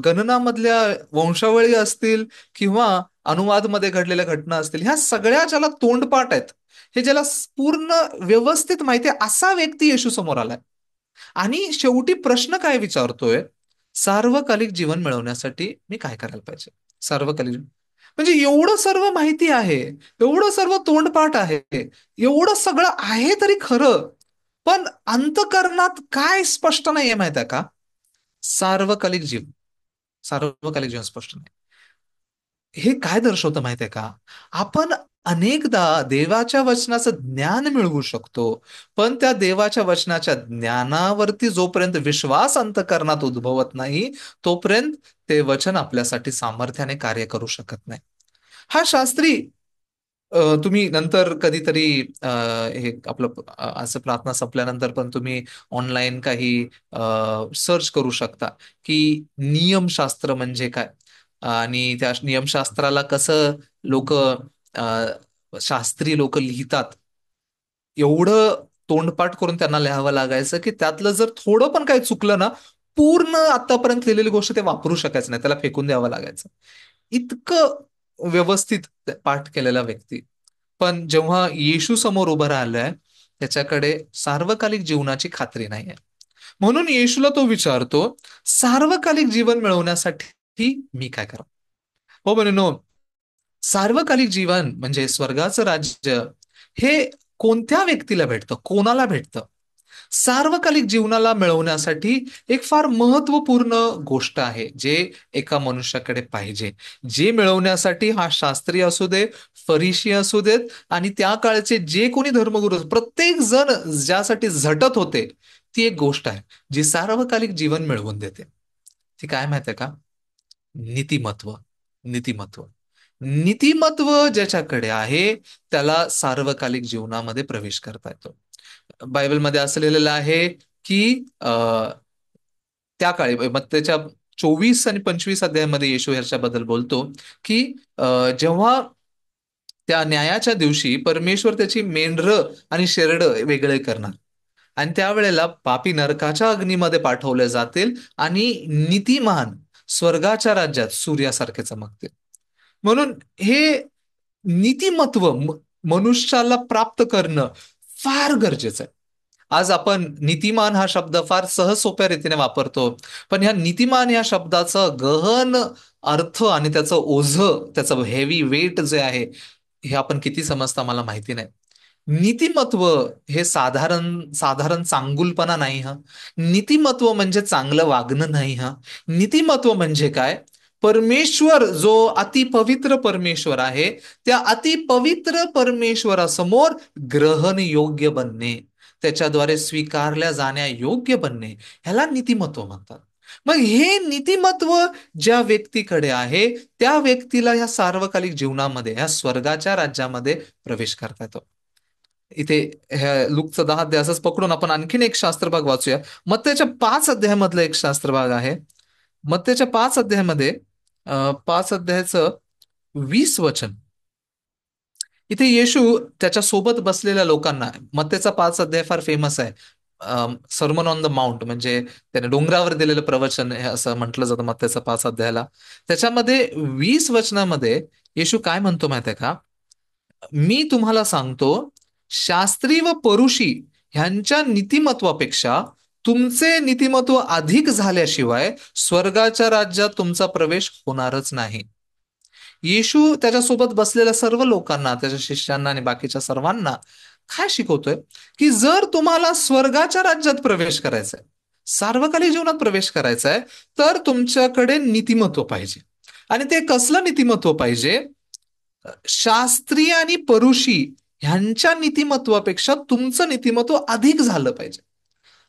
C: गणनामधल्या वंशावळी असतील, किंवा अनुवादमध्ये घडलेल्या घटना असतील, ह्या सगळ्या ज्याला तोंडपाठ आहेत, हे ज्याला पूर्ण व्यवस्थित माहिती आहे, असा व्यक्ती येशू समोर आलाय. आणि शेवटी प्रश्न काय विचारतोय? सार्वकालिक जीवन मिळवण्यासाठी मी काय करायला पाहिजे? सार्वकालिक, म्हणजे एवढं सर्व माहिती आहे, एवढं सर्व तोंडपाठ आहे, एवढं सगळं आहे तरी खरं, पण अंतःकरणात काय स्पष्ट नाहीये माहित आहे का? सार्वकालिक जीवन, सार्वकालिक जीवन स्पष्ट नाही. हे काय दर्शवतं माहितीये का? आपण अनेकदा देवाच्या वचनाचं ज्ञान मिळवू शकतो, पण त्या देवाच्या वचनाच्या ज्ञानावरती जोपर्यंत विश्वास अंतःकरणात उद्भवत नाही, तोपर्यंत ते वचन आपल्यासाठी सामर्थ्याने कार्य करू शकत नाही. हा शास्त्री, तुम्ही नंतर कधीतरी हे आपलं असं प्रार्थना संपल्यानंतर पण तुम्ही ऑनलाईन काही सर्च करू शकता की नियमशास्त्र म्हणजे काय, आणि त्या नियमशास्त्राला कसं लोक, शास्त्री लोक लिहितात. एवढं तोंडपाठ करून त्यांना लिहावं लागायचं की त्यातलं जर थोडं पण काही चुकलं ना, पूर्ण आतापर्यंत लिहिलेली गोष्ट ते वापरू शकायचं नाही, त्याला फेकून द्यावं लागायचं. इतकं व्यवस्थित पाठ केलेला व्यक्ती. पण जेव्हा येशू समोर उभं राहिलाय, त्याच्याकडे सार्वकालिक जीवनाची खात्री नाहीये. म्हणून येशूला तो विचारतो, सार्वकालिक जीवन मिळवण्यासाठी मी काय करा? हो बहिणीनो, सार्वकालिक जीवन म्हणजे स्वर्गाचं राज्य, हे कोणत्या व्यक्तीला भेटतं, कोणाला भेटतं? सार्वकालिक जीवनाला मिळवण्यासाठी एक फार महत्वपूर्ण गोष्ट आहे, जे एका मनुष्याकडे पाहिजे, जे मिळवण्यासाठी हा शास्त्री असू दे, फरीशी असू देत, आणि त्या काळचे जे कोणी धर्मगुरू, प्रत्येक जण ज्यासाठी झटत होते, ती एक गोष्ट आहे जी सार्वकालिक जीवन मिळवून देते. ती काय माहिती आहे का? नीतिमत्व. नीतिमत्व, नीतिमत्व ज्याच्याकडे आहे, त्याला सार्वकालिक जीवनामध्ये प्रवेश करता येतो. बायबलमध्ये असं लिहिलेलं आहे की त्या काळी मत्तेच्या 24 आणि 25 अध्यायामध्ये येशू ह्याच्याबद्दल बोलतो की जेव्हा त्या न्यायाच्या दिवशी परमेश्वर त्याची मेंढरं आणि शेरडं वेगळे करणार, आणि त्यावेळेला पापी नरकाच्या अग्नीमध्ये पाठवले जातील, आणि नीतिमान स्वर्गाच्या राज्यात सूर्यासारखे चमकतील. म्हणून हे नीतिमत्व मनुष्याला प्राप्त करणं फार गरजेचं आहे. आज आपण नीतिमान हा शब्द फार सहज सोप्या रीतीने वापरतो, पण ह्या नीतिमान या शब्दाचं गहन अर्थ आणि त्याचं ओझं, त्याचं हेवी वेट जे आहे, हे आपण किती समजता मला माहिती नाही. नीतिमत्व हे साधारण साधारण चांगुलपणा नाही. हा नीतिमत्व म्हणजे चांगलं वागणं नाही. हा नीतिमत्व म्हणजे काय? परमेश्वर जो अतिपवित्र परमेश्वर आहे, त्या अतिपवित्र परमेश्वरासमोर ग्रहण योग्य बनणे, त्याच्याद्वारे स्वीकारल्या जाण्या योग्य बनणे, ह्याला नीतिमत्व म्हणतात. मग हे नीतिमत्व ज्या व्यक्तीकडे आहे, त्या व्यक्तीला ह्या सार्वकालिक जीवनामध्ये, ह्या स्वर्गाच्या राज्यामध्ये प्रवेश करता येतो. इथे ह्या लूकचं 10 अध्याय असंच पकडून आपण आणखीन एक शास्त्रभाग वाचूया. मत्तेच्या 5 अध्यायामधला एक शास्त्रभाग आहे. मत्तेच्या 5 अध्यायामध्ये 5 अध्यायाचं 20 वचन. इथे येशू त्याच्या सोबत बसलेल्या लोकांना, मत्तेचा 5 अध्याय फार फेमस आहे, सर्मन ऑन द माउंट, म्हणजे त्याने डोंगरावर दिलेलं प्रवचन हे असं म्हटलं जातं मत्तेचा 5 अध्यायाला. त्याच्यामध्ये 20 वचनामध्ये येशू काय म्हणतो माहिती आहे का? मी तुम्हाला सांगतो, शास्त्री व परुषी ह्यांच्या नीतिमत्वापेक्षा तुमचे नीतिमत्व अधिक झाल्याशिवाय स्वर्गाच्या राज्यात तुमचा प्रवेश होणारच नाही. येशू त्याच्यासोबत बसलेल्या सर्व लोकांना, त्याच्या शिष्यांना आणि बाकीच्या सर्वांना काय शिकवतोय, की जर तुम्हाला स्वर्गाच्या राज्यात प्रवेश करायचा आहे, सार्वकालिक जीवनात प्रवेश करायचा आहे, तर तुमच्याकडे नीतिमत्व पाहिजे. आणि ते कसलं नीतिमत्व पाहिजे? शास्त्रीय आणि परुषी ह्यांच्या नीतिमत्वापेक्षा तुमचं नीतिमत्व अधिक झालं पाहिजे,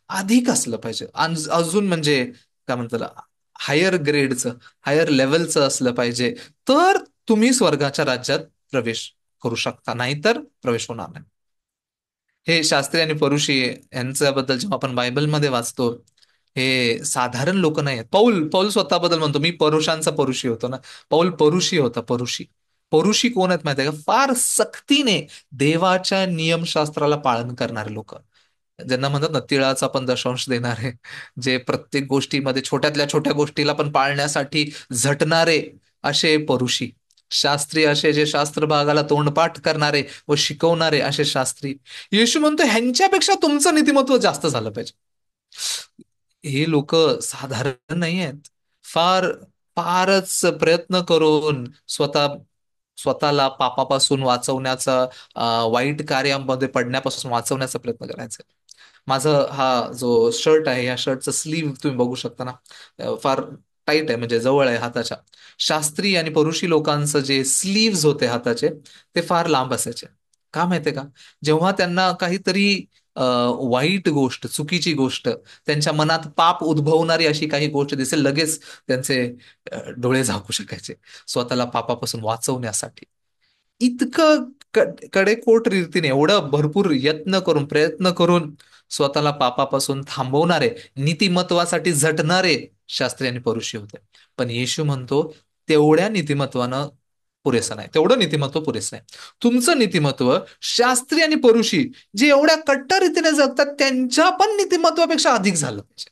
C: अधिक असलं पाहिजे. अजून म्हणजे काय म्हणतात, हायर ग्रेडचं, हायर लेवलचं असलं पाहिजे, तर तुम्ही स्वर्गाच्या राज्यात प्रवेश करू शकता, नाहीतर प्रवेश होणार नाही. हे शास्त्री आणि परुषी यांच्याबद्दल जेव्हा आपण बायबलमध्ये वाचतो, हे साधारण लोक नाही आहेत. पौल पौल स्वतःबद्दल म्हणतो, मी परुषांचा परुषी होतो ना. पौल परुषी होता, परुषी. परुषी कोण आहेत माहिती आहे का? फार सक्तीने देवाच्या नियमशास्त्राला पालन करणारे लोक, ज्यांना म्हणतात ना तिळाचा पण दशांश देणारे, जे प्रत्येक गोष्टीमध्ये छोट्यातल्या छोट्या गोष्टीला पण पाळण्यासाठी झटणारे, असे परुषी. शास्त्री असे जे शास्त्र भागाला तोंडपाठ करणारे व शिकवणारे, असे शास्त्री. येशू म्हणतो ह्यांच्यापेक्षा तुमचं नीतिमत्व जास्त झालं पाहिजे. हे लोक साधारण नाही आहेत. फार फारच प्रयत्न करून स्वतःला पापापासून वाचवण्याचा, वाईट कार्यामध्ये पडण्यापासून वाचवण्याचा प्रयत्न करायचा. माझं हा जो शर्ट आहे, या शर्टचं स्लीव तुम्ही बघू शकता ना, फार टाईट आहे, म्हणजे जवळ आहे हाताच्या. शास्त्री आणि परुषी लोकांचं जे स्लीव्स होते हाताचे, ते फार लांब असायचे. का माहितीये का? जेव्हा त्यांना काहीतरी वाईट गोष्ट, चुकीची गोष्ट, त्यांच्या मनात पाप उद्भवणारी अशी काही गोष्ट दिसेल, लगेच त्यांचे डोळे झाकू शकायचे, स्वतःला पापापासून वाचवण्यासाठी. इतकं कडेकोट रीतीने, एवढं भरपूर यत्न करून, प्रयत्न करून स्वतःला पापापासून थांबवणारे, नीतिमत्वासाठी झटणारे शास्त्री आणि परुषी होते. पण येशू म्हणतो तेवढ्या नीतिमत्वानं पुरेसं नाही, तेवढं नीतिमत्व पुरेसं नाही. तुमचं नीतिमत्व शास्त्री आणि परुषी जे एवढ्या कट्टर रीतीने जगतात त्यांच्या पण नीतिमत्वापेक्षा अधिक झालं पाहिजे,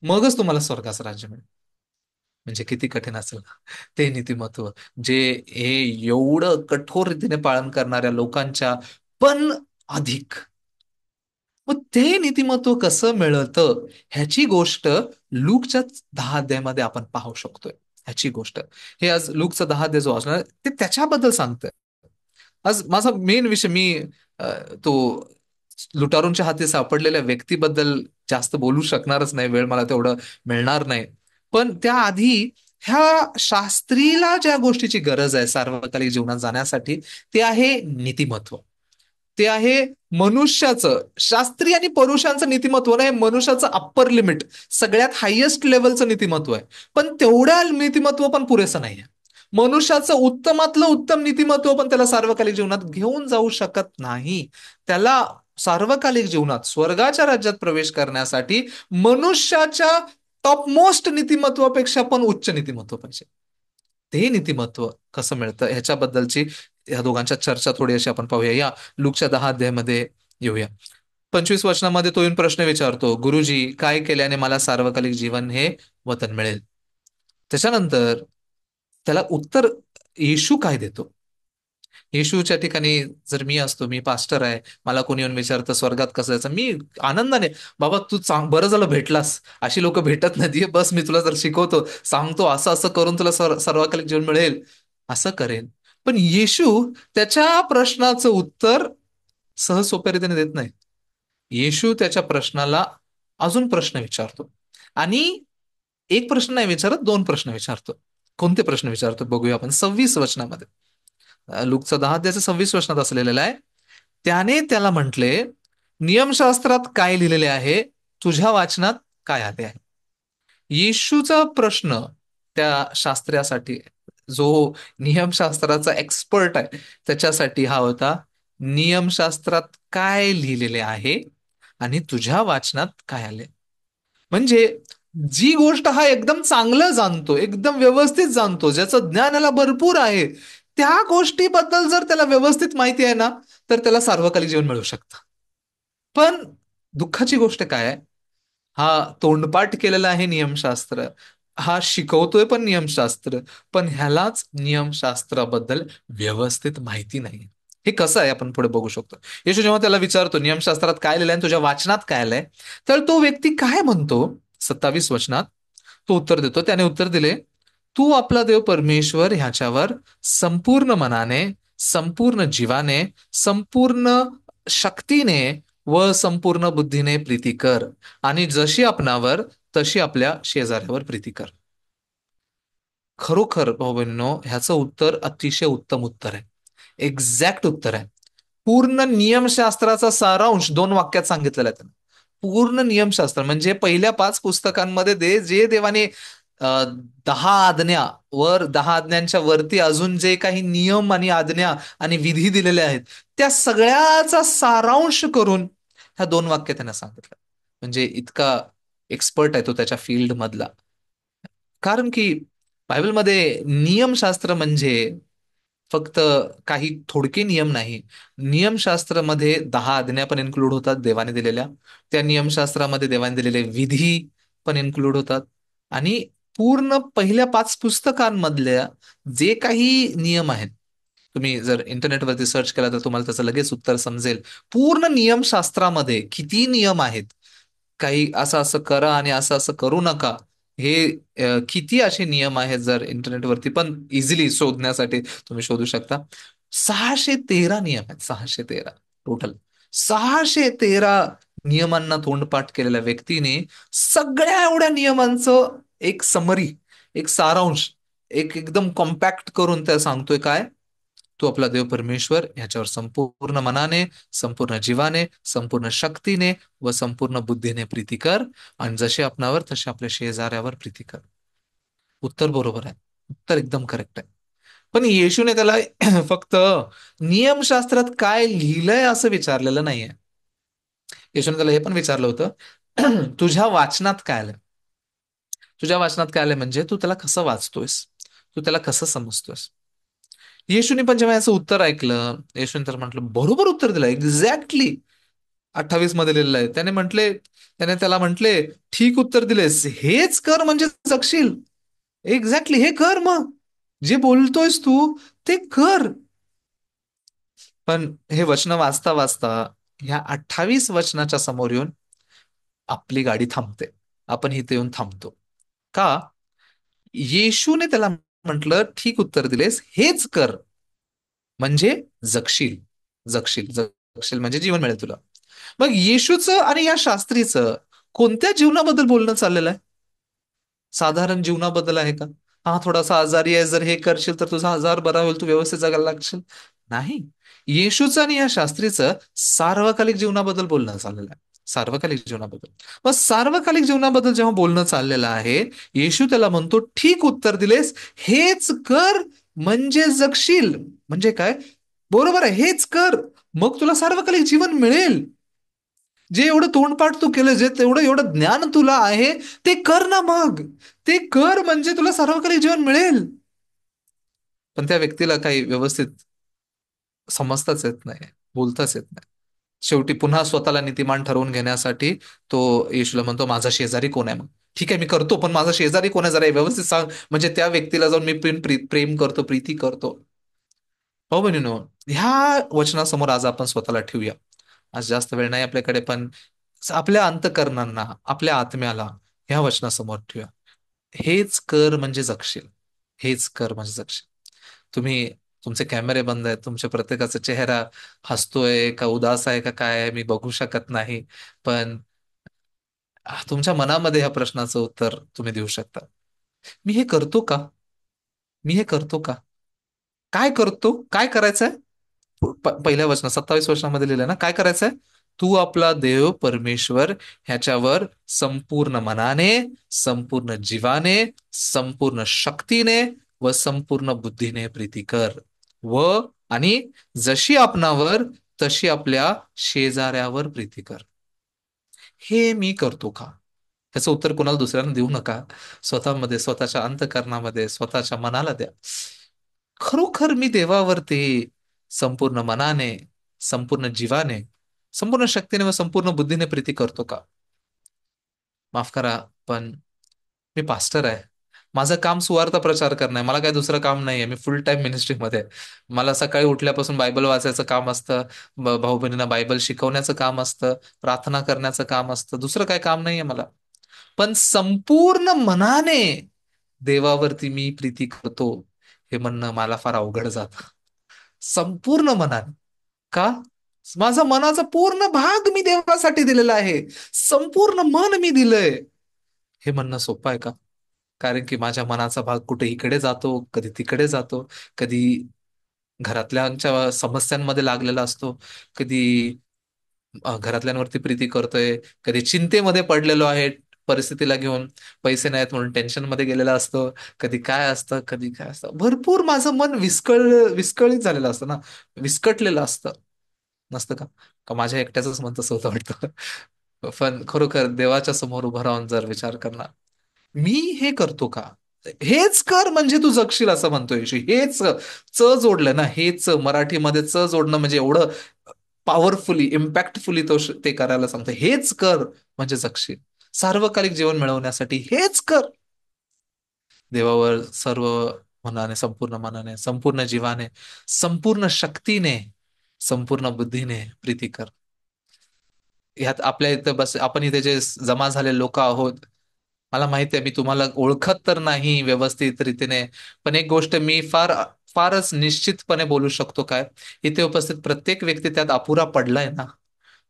C: मगच तुम्हाला स्वर्गाचं राज्य मिळेल. म्हणजे किती कठीण असेल ते नीतिमत्व, जे हे एवढं कठोर रीतीने पालन करणाऱ्या लोकांच्या पण अधिक. मग ते नीतिमत्व कसं मिळतं ह्याची गोष्ट लूकच्या 10 अध्यायामध्ये आपण पाहू शकतोय. ह्याची गोष्ट हे आज लूकचा 10 अध्याय जो असणार ते त्याच्याबद्दल सांगतोय. आज माझा मेन विषय, मी तो लुटारूंच्या हाती सापडलेल्या व्यक्तीबद्दल जास्त बोलू शकणारच नाही, वेळ मला तेवढं मिळणार नाही. पण त्याआधी ह्या शास्त्रीला ज्या गोष्टीची गरज आहे सार्वकालिक जीवनात जाण्यासाठी, ते आहे नीतिमत्व. ते आहे मनुष्याचं, शास्त्री आणि परुषांचं नीतिमत्व नाही, हे मनुष्याचं अप्पर लिमिट, सगळ्यात हायेस्ट लेवलचं नीतिमत्व आहे. पण तेवढ्या नीतिमत्व पण पुरेसं नाहीये. मनुष्याचं उत्तमातलं उत्तम नीतिमत्व पण त्याला सार्वकालिक जीवनात घेऊन जाऊ शकत नाही. त्याला सार्वकालिक जीवनात स्वर्गाच्या राज्यात प्रवेश करण्यासाठी मनुष्याच्या टॉपमोस्ट नीतिमत्वापेक्षा पण उच्च नीतिमत्व पाहिजे. ते नीतिमत्व कसं मिळतं ह्याच्याबद्दलची या दोघांच्या चर्चा थोडी अशी आपण पाहूया. या लूकच्या 10 अध्यायामध्ये येऊया. 25 वचनामध्ये तो येऊन प्रश्न विचारतो, गुरुजी काय केल्याने मला सार्वकालिक जीवन हे वतन मिळेल? त्याच्यानंतर त्याला उत्तर येशू काय देतो? येशूच्या ठिकाणी जर मी असतो, मी पास्टर आहे, मला कोणी येऊन विचारतं स्वर्गात कसं जायचं, मी आनंदाने, बाबा तू बरं झालं भेटलास, अशी लोक भेटत नाही, बस मी तुला जर शिकवतो, सांगतो, असं असं करून तुला सार्वकालिक जीवन मिळेल, असं करेन. पण येशू त्याच्या प्रश्नाचं उत्तर सहज सोप्या रीतीने देत नाही. येशू त्याच्या प्रश्नाला अजून प्रश्न विचारतो, आणि एक प्रश्न नाही विचारत, 2 प्रश्न विचारतो. कोणते प्रश्न विचारतो बघूया आपण 26 वचनामध्ये. लूकचा 10 अध्यायाच्या 26 वचनात असलेला आहे. त्याने त्याला म्हटले, नियमशास्त्रात काय लिहिलेले आहे, तुझ्या वाचनात काय आले आहे? येशूचा प्रश्न त्या शास्त्र्यासाठी, जो नियमशास्त्राचा एक्सपर्ट आहे, त्याच्यासाठी हा होता, नियमशास्त्रात काय लिहिलेले आहे आणि तुझ्या वाचनात काय आले? म्हणजे जी गोष्ट हा एकदम चांगलं जाणतो, एकदम व्यवस्थित जाणतो, ज्याचं ज्ञान याला भरपूर आहे, त्या गोष्टीबद्दल जर त्याला व्यवस्थित माहिती आहे ना, तर त्याला सार्वकालिक जीवन मिळू शकतं. पण दुःखाची गोष्ट काय आहे, हा तोंडपाठ केलेला आहे नियमशास्त्र, हा शिकवतोय पण नियमशास्त्र, पण ह्यालाच नियमशास्त्राबद्दल व्यवस्थित माहिती नाही. हे कसं आहे आपण पुढे बघू शकतो. येशू जेव्हा त्याला विचारतो नियमशास्त्रात काय लिहिलंय आणि तुझ्या वाचनात काय लिहिलंय, तर तो व्यक्ती काय म्हणतो 27 वचनात, तो उत्तर देतो. त्याने उत्तर दिले, तू आपला देव परमेश्वर ह्याच्यावर संपूर्ण मनाने, संपूर्ण जीवाने, संपूर्ण शक्तीने व संपूर्ण बुद्धीने प्रीती कर, आणि जशी आपणावर तशी आपल्या शेजाऱ्यावर प्रीती कर. खरोखर भाऊ बहिणींनो, ह्याचं उत्तर अतिशय उत्तम उत्तर आहे, एक्झॅक्ट उत्तर आहे. पूर्ण नियमशास्त्राचा सारांश 2 वाक्यात सांगितलेला आहे त्यानं. पूर्ण नियमशास्त्र म्हणजे पहिल्या 5 पुस्तकांमध्ये जे देवाने 10 आज्ञा वर, 10 आज्ञांच्या वरती अजून जे काही नियम आणि आज्ञा आणि विधी दिलेले आहेत, त्या सगळ्याचा सारांश करून ह्या 2 वाक्यात त्यानं सांगितलं. म्हणजे इतका एक्सपर्ट आहे तो त्याच्या फील्ड मधला. कारण की बायबलमध्ये नियमशास्त्र म्हणजे फक्त काही थोडके नियम नाही. नियमशास्त्रामध्ये 10 आज्ञा पण इन्क्लूड होतात देवाने दिलेल्या. त्या नियमशास्त्रामध्ये देवाने दिलेले विधी पण इन्क्लूड होतात. आणि पूर्ण पहिल्या 5 पुस्तकांमधल्या जे काही नियम आहेत, तुम्ही जर इंटरनेटवरती सर्च केला तर तुम्हाला त्याचं लगेच उत्तर समजेल. पूर्ण नियमशास्त्रामध्ये किती नियम आहेत, काही असं असं करा आणि असं असं करू नका, हे किती असे नियम आहेत, जर इंटरनेटवरती पण इझिली शोधण्यासाठी तुम्ही शोधू शकता. 613 नियम आहेत, 613 टोटल. 613 नियमांना तोंडपाठ केलेल्या व्यक्तीने सगळ्या एवढ्या नियमांचं एक समरी, एक सारांश, एक एकदम कॉम्पॅक्ट करून त्या सांगतोय काय, तू आपला देव परमेश्वर ह्याच्यावर संपूर्ण मनाने, संपूर्ण जीवाने, संपूर्ण शक्तीने व संपूर्ण बुद्धीने प्रीती कर, आणि जसे आपणावर तसे आपल्या शेजाऱ्यावर प्रीती कर. उत्तर बरोबर आहे, उत्तर एकदम करेक्ट आहे. पण येशूने त्याला फक्त नियमशास्त्रात काय लिहिलंय असं विचारलेलं नाहीये. येशूने त्याला हे पण विचारलं होतं, तुझ्या वाचनात काय आलं. तुझ्या वाचनात काय आलंय म्हणजे तू त्याला कसं वाचतोयस, तू त्याला कसं समजतोयस. येशूने पण जेव्हा याचं उत्तर ऐकलं, येशूने तर म्हटलं, बरोबर उत्तर दिलं, एक्झॅक्टली 28 मध्ये लिहिलेलं आहे. त्याने त्याला म्हटले, ठीक उत्तर दिलेस, हेच कर म्हणजे जगशील. एक्झॅक्टली हे कर, मग जे बोलतोयस तू ते कर. पण हे वचन वाचता वाचता ह्या 28 वचनाच्या समोर येऊन आपली गाडी थांबते, आपण इथे येऊन थांबतो. का? येशूने त्याला म्हटलं, ठीक उत्तर दिलेस, हेच कर म्हणजे जगशील. जगशील जगशील म्हणजे जीवन मिळेल तुला. मग येशूचं आणि या शास्त्रीचं कोणत्या जीवनाबद्दल बोलणं चाललेलं आहे? साधारण जीवनाबद्दल आहे का? हा, थोडासा आजारी आहे, जर हे करशील तर तुझा आजार बरा होईल, तू व्यवस्थित जगायला लागशील. नाही, येशूचं आणि या शास्त्रीचं सार्वकालिक जीवनाबद्दल बोलणं चाललेलं आहे. सार्वकालिक जीवनाबद्दल. मग सार्वकालिक जीवनाबद्दल जेव्हा बोलणं चाललेलं आहे, येशू त्याला म्हणतो, ठीक उत्तर दिलेस, हेच कर म्हणजे जगशील. म्हणजे काय? बरोबर आहे, हेच कर, मग तुला सार्वकालिक जीवन मिळेल. जे एवढं तोंडपाठ तू केलं, जे तेवढं एवढं ज्ञान तुला आहे, ते कर ना, मग ते कर म्हणजे तुला सार्वकालिक जीवन मिळेल. पण त्या व्यक्तीला काही व्यवस्थित समजताच येत नाही, बोलताच येत नाही. शेवटी पुन्हा स्वतःला नीतिमान ठरवून घेण्यासाठी तो येशूला म्हणतो, माझा शेजारी कोण आहे. मग ठीक आहे, मी करतो, पण माझा शेजारी कोण आहे जरा व्यवस्थित सांग, म्हणजे त्या व्यक्तीला जाऊन मी प्रेम करतो, प्रीती करतो. हो बहिणीनो, ह्या वचनासमोर आज आपण स्वतःला ठेवूया. आज जास्त वेळ नाही आपल्याकडे, पण आपल्या अंतःकरणांना, आपल्या आत्म्याला ह्या वचनासमोर ठेवूया. हेच कर म्हणजे जगशील. हेच कर म्हणजे जगशील. तुम्ही, तुमचे कॅमेरे बंद आहेत, तुमच्या प्रत्येकाचा चेहरा हसतोय का उदास आहे का काय आहे मी बघू शकत नाही, पण तुमच्या मनामध्ये ह्या प्रश्नाचं उत्तर तुम्ही देऊ शकता. मी हे करतो का? मी हे करतो का? काय करतो? काय करायचंय? पहिल्या वचना 27 वचनामध्ये लिहिलंय ना, काय करायचंय? तू आपला देव परमेश्वर ह्याच्यावर संपूर्ण मनाने, संपूर्ण जीवाने, संपूर्ण शक्तीने व संपूर्ण बुद्धीने प्रीती कर, व आणि जशी आपणावर तशी आपल्या शेजाऱ्यावर प्रीती कर. हे मी करतो का? त्याचं उत्तर कोणाला दुसऱ्यांना देऊ नका. स्वतःमध्ये, स्वतःच्या अंतःकरणामध्ये, स्वतःच्या मनाला द्या. खरोखर मी देवावरती संपूर्ण मनाने, संपूर्ण जीवाने, संपूर्ण शक्तीने व संपूर्ण बुद्धीने प्रीती करतो का? माफ करा, पण मी पास्टर आहे, माझं काम सुवार्थ प्रचार करणं आहे. मला काही दुसरं काम नाहीये. मी फुल टाइम मिनिस्ट्रीमध्ये आहे. मला सकाळी उठल्यापासून बायबल वाचायचं काम असतं, भाऊ बहिणींना बायबल शिकवण्याचं काम असतं, प्रार्थना करण्याचं काम असतं, दुसरं काही काम नाहीये मला. पण संपूर्ण मनाने देवावरती मी प्रीती करतो हे म्हणणं मला फार अवघड जातं. संपूर्ण मनाने. का? माझा मनाचा पूर्ण भाग मी देवासाठी दिलेला आहे, संपूर्ण मन मी दिलंय, हे म्हणणं सोपं आहे का? कारण की माझ्या मनाचा भाग कुठे इकडे जातो, कधी तिकडे जातो, कधी घरातल्यांच्या समस्यांमध्ये लागलेला असतो, कधी घरातल्यांवरती प्रीती करतोय, कधी चिंतेमध्ये पडलेलो आहे परिस्थितीला घेऊन, पैसे नाहीत म्हणून टेन्शन मध्ये गेलेला असतो, कधी काय असतं, कधी काय असतं, भरपूर माझं मन विस्कळीत झालेलं असतं ना, विस्कटलेलं असतं. नसतं का? का माझ्या एकट्याच मन तसं होतं वाटतं? पण खरोखर देवाच्या समोर उभं राहून जर विचार करणार, मी हे करतो का? हेच कर म्हणजे तू जगशील असं म्हणतोय येशू. हेच च जोडलं ना, हेच मराठीमध्ये च जोडणं म्हणजे एवढं पॉवरफुली इम्पॅक्टफुली ते करायला सांगतो. हेच कर म्हणजे जगशील. सार्वकालिक जीवन मिळवण्यासाठी हेच कर. देवावर सर्व मनाने, संपूर्ण मनाने, संपूर्ण जीवाने, संपूर्ण शक्तीने, संपूर्ण बुद्धीने प्रीती कर. ह्यात आपल्या इथं बस आपण इथे जे जमा झालेले लोक आहोत, मला माहिती आहे मी तुम्हाला ओळखत तर नाही व्यवस्थित रीतीने, पण एक गोष्ट मी फारच निश्चितपणे बोलू शकतो. काय? इथे उपस्थित प्रत्येक व्यक्ती त्यात अपुरा पडलाय ना.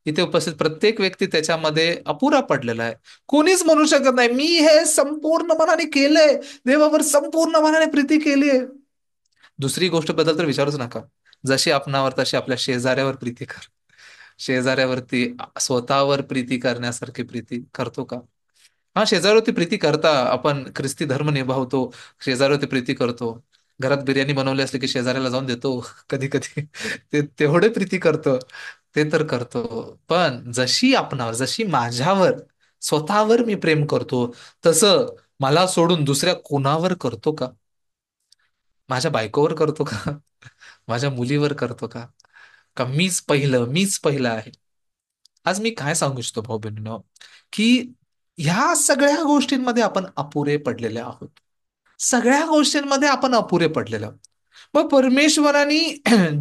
C: इथे उपस्थित प्रत्येक व्यक्ती त्याच्यामध्ये अपुरा पडलेला आहे. कोणीच म्हणू शकत नाही मी हे संपूर्ण मनाने केलंय, देवावर संपूर्ण मनाने प्रीती केली आहे. दुसरी गोष्ट बद्दल तर विचारूच नका. जशी आपणावर तशी आपल्या शेजाऱ्यावर प्रीती कर. शेजाऱ्यावरती स्वतःवर प्रीती करण्यासारखी प्रीती करतो का? हा, शेजाऱ्यावरती प्रीती करता आपण ख्रिस्ती धर्म निभावतो, शेजाऱ्यावरती प्रीती करतो. घरात बिर्याणी बनवली असली की शेजाऱ्याला जाऊन देतो कधी कधी. ते तेवढे प्रीती करतो, ते तर करतो. पण जशी आपणावर, जशी माझ्यावर स्वतःवर मी प्रेम करतो, तसं मला सोडून दुसऱ्या कोणावर करतो का? माझ्या बायकोवर करतो का? माझ्या मुलीवर करतो का? का मीच पहिलं आहे? आज मी काय सांगू इच्छितो भाऊ बहिणींनो, की ह्या सगळ्या गोष्टींमध्ये आपण अपुरे पडलेले आहोत. सगळ्या गोष्टींमध्ये आपण अपुरे पडलेलो आहोत. मग परमेश्वराने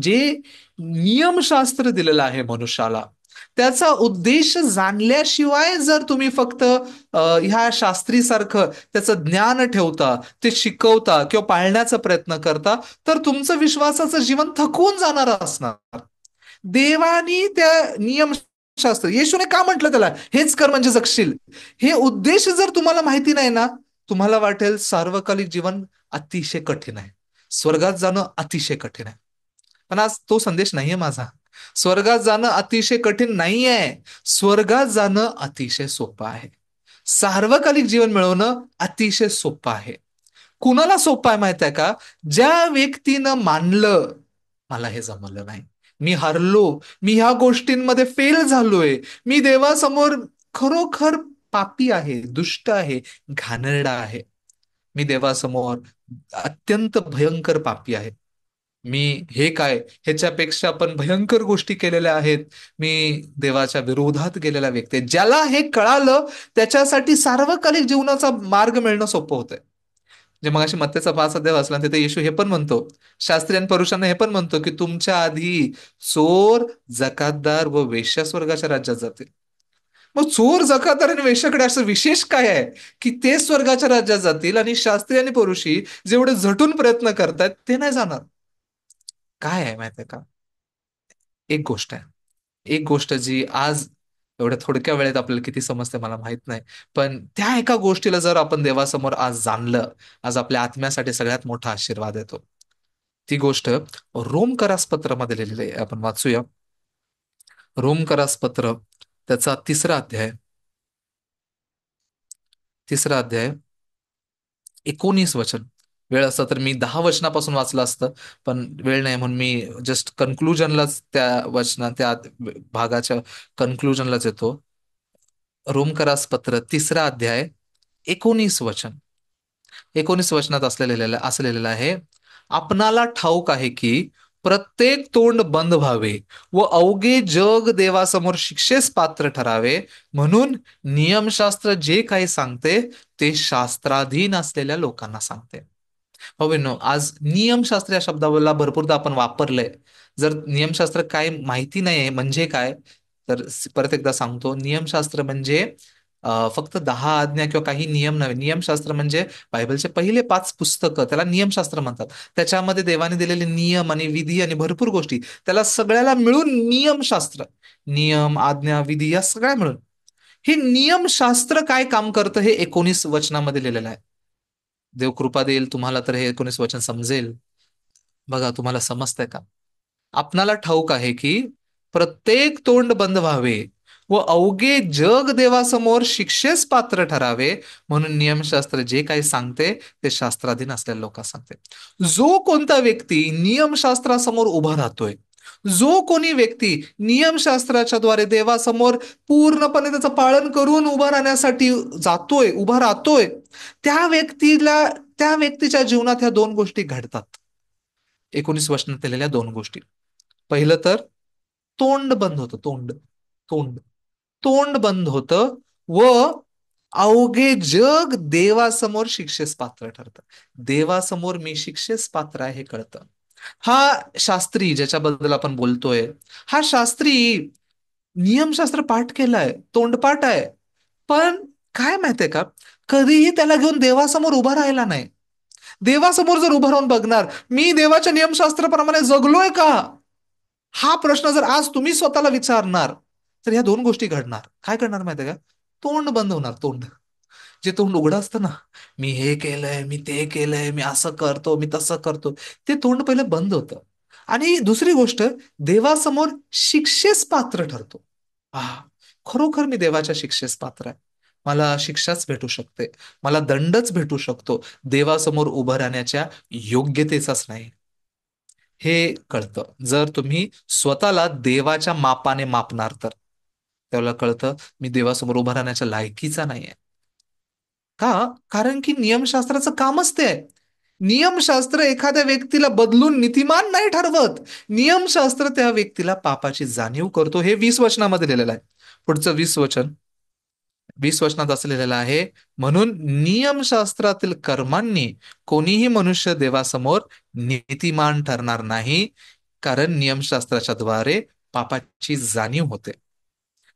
C: जे नियमशास्त्र दिलेलं आहे मनुष्याला, त्याचा उद्देश जाणल्याशिवाय जर तुम्ही फक्त ह्या शास्त्रीसारखं त्याचं ज्ञान ठेवता, ते शिकवता किंवा पाळण्याचा प्रयत्न करता, तर तुमचं विश्वासाचं जीवन थकून जाणार असणार. देवानी त्या नियमशास्त्र, येशूने का म्हटलं त्याला हेच कर म्हणजे जगशील, हे उद्देश जर तुम्हाला माहिती नाही ना, तुम्हाला वाटेल सार्वकालिक जीवन अतिशय कठीण आहे, स्वर्गात जाणं अतिशय कठीण आहे. पण आज तो संदेश नाहीये माझा. स्वर्गात जाणं अतिशय कठीण नाहीये. स्वर्गात जाणं अतिशय सोपं आहे. सार्वकालिक जीवन मिळवणं अतिशय सोपं आहे. कुणाला सोपं आहे माहित आहे का? ज्या व्यक्तीनं मानलं मला हे जमलं नाही, मी हरलो, मी ह्या गोष्टींमध्ये फेल झालोय, मी देवासमोर खरोखर पापी आहे, दुष्ट आहे, घाणेरडा आहे, मी देवासमोर अत्यंत भयंकर पापी आहे, मी हे काय ह्याच्यापेक्षा पण भयंकर गोष्टी केलेल्या आहेत, मी देवाच्या विरोधात गेलेला व्यक्ती आहे. ज्याला हे कळालं त्याच्यासाठी सार्वकालिक जीवनाचा मार्ग मिळणं सोपं होतंय. जे मग अशी मत्तेचा 5 अध्याय वाचला तिथे येशू हे पण म्हणतो, शास्त्री आणि परुषांना हे पण म्हणतो की तुमच्या आधी चोर, जकातदार व वेश्या स्वर्गाच्या राज्यात जातील. मग चोर, जकातदार आणि वेश्याकडे असं विशेष काय आहे की ते स्वर्गाच्या राज्यात जातील आणि शास्त्री आणि परुषी जेवढे झटून प्रयत्न करतायत ते नाही जाणार? काय आहे माहितीये का? एक गोष्ट आहे, एक गोष्ट जी आज एवढ्या थोडक्या वेळेत आपल्याला किती समजते मला माहित नाही, पण त्या एका गोष्टीला जर आपण देवासमोर आज जाणलं, आज आपल्या आत्म्यासाठी सगळ्यात मोठा आशीर्वाद येतो. ती गोष्ट रोमकरासपत्रामध्ये लिहिलेली आहे. आपण वाचूया. रोमकरासपत्र त्याचा 3रा अध्याय, 3रा अध्याय 19 वचन. वेळ असता तर मी 10 वचनापासून वाचलं असतं, पण वेळ नाही म्हणून मी जस्ट कन्क्लुजनलाच त्या भागाच्या कन्क्लुजनलाच येतो. रोमकरासपत्र 3रा अध्याय 19 वचन. 19 वचनात असं लिहिलेलं आहे, आपणाला ठाऊक आहे की प्रत्येक तोंड बंद व्हावे व अवघे जग देवासमोर शिक्षेस पात्र ठरावे, म्हणून नियमशास्त्र जे काही सांगते ते शास्त्राधीन असलेल्या लोकांना सांगते. हो बहिणो, आज नियमशास्त्र या शब्दाला भरपूरदा आपण वापरलंय. जर नियमशास्त्र काय माहिती नाहीये म्हणजे काय, तर परत एकदा सांगतो, नियमशास्त्र म्हणजे फक्त 10 आज्ञा किंवा काही नियम नव्हे. नियमशास्त्र म्हणजे बायबलचे पहिले 5 पुस्तकं, त्याला नियमशास्त्र म्हणतात. त्याच्यामध्ये देवाने दिलेले नियम आणि विधी आणि भरपूर गोष्टी, त्याला सगळ्याला मिळून नियमशास्त्र. नियम, आज्ञा, विधी या सगळ्या मिळून हे नियमशास्त्र काय काम करतं हे 19 वचनामध्ये लिहिलेलं आहे. देव कृपा देईल तुम्हाला तर हे 19 वचन समजेल. बघा, तुम्हाला समजतंय का? आपणाला ठाऊक आहे की प्रत्येक तोंड बंद व्हावे व अवघे जग देवासमोर शिक्षेस पात्र ठरावे, म्हणून नियमशास्त्र जे काही सांगते ते शास्त्राधीन असलेल्या लोकांना सांगते. जो कोणता व्यक्ती नियमशास्त्रासमोर उभा राहतोय, जो कोणी व्यक्ती नियमशास्त्राच्या द्वारे देवासमोर पूर्णपणे त्याचं पालन करून उभा राहण्यासाठी जातोय, उभा राहतोय, त्या व्यक्तीच्या जीवनात ह्या 2 गोष्टी घडतात. 19 वचनात दिलेल्या 2 गोष्टी. पहिलं तर तोंड बंद होतं. तोंड तोंड बंद होतं व अवघे जग देवासमोर शिक्षेस पात्र ठरतं. देवासमोर मी शिक्षेस पात्र आहे हे कळतं. हा शास्त्री ज्याच्याबद्दल आपण बोलतोय, हा शास्त्री नियमशास्त्र पाठ केलाय, तोंडपाठ आहे, पण काय माहितीये का, कधीही त्याला घेऊन देवासमोर उभा राहिला नाही. देवासमोर जर उभं राहून बघणार, मी देवाच्या नियमशास्त्राप्रमाणे जगलोय का, हा प्रश्न जर आज तुम्ही स्वतःला विचारणार, तर ह्या 2 गोष्टी घडणार. काय करणार माहितीये का? तोंड बंद होणार. तोंड, जे तोंड उघडं असतं ना, मी हे केलंय, मी ते केलंय, मी असं करतो, मी तसं करतो, ते तोंड पहिलं बंद होतं. आणि दुसरी गोष्ट, देवासमोर शिक्षेस पात्र ठरतो. हा, खरोखर मी देवाच्या शिक्षेस पात्र आहे, मला शिक्षाच भेटू शकते, मला दंडच भेटू शकतो, देवासमोर उभं राहण्याच्या योग्यतेचाच नाही, हे कळतं. जर तुम्ही स्वतःला देवाच्या मापाने मापणार तर त्याला कळतं मी देवासमोर उभं राहण्याच्या लायकीचा नाहीये. का? कारण की नियमशास्त्राचं कामच ते आहे. नियमशास्त्र एखाद्या व्यक्तीला बदलून नीतिमान नाही ठरवत. नियमशास्त्र त्या व्यक्तीला पापाची जाणीव करतो. हे 20 वचनामध्ये लिहिलेलं आहे. पुढचं 20 वचनात असं लिहिलेलं आहे, म्हणून नियमशास्त्रातील कर्मांनी कोणीही मनुष्य देवासमोर नीतिमान ठरणार नाही, कारण नियमशास्त्राच्या द्वारे पापाची जाणीव होते.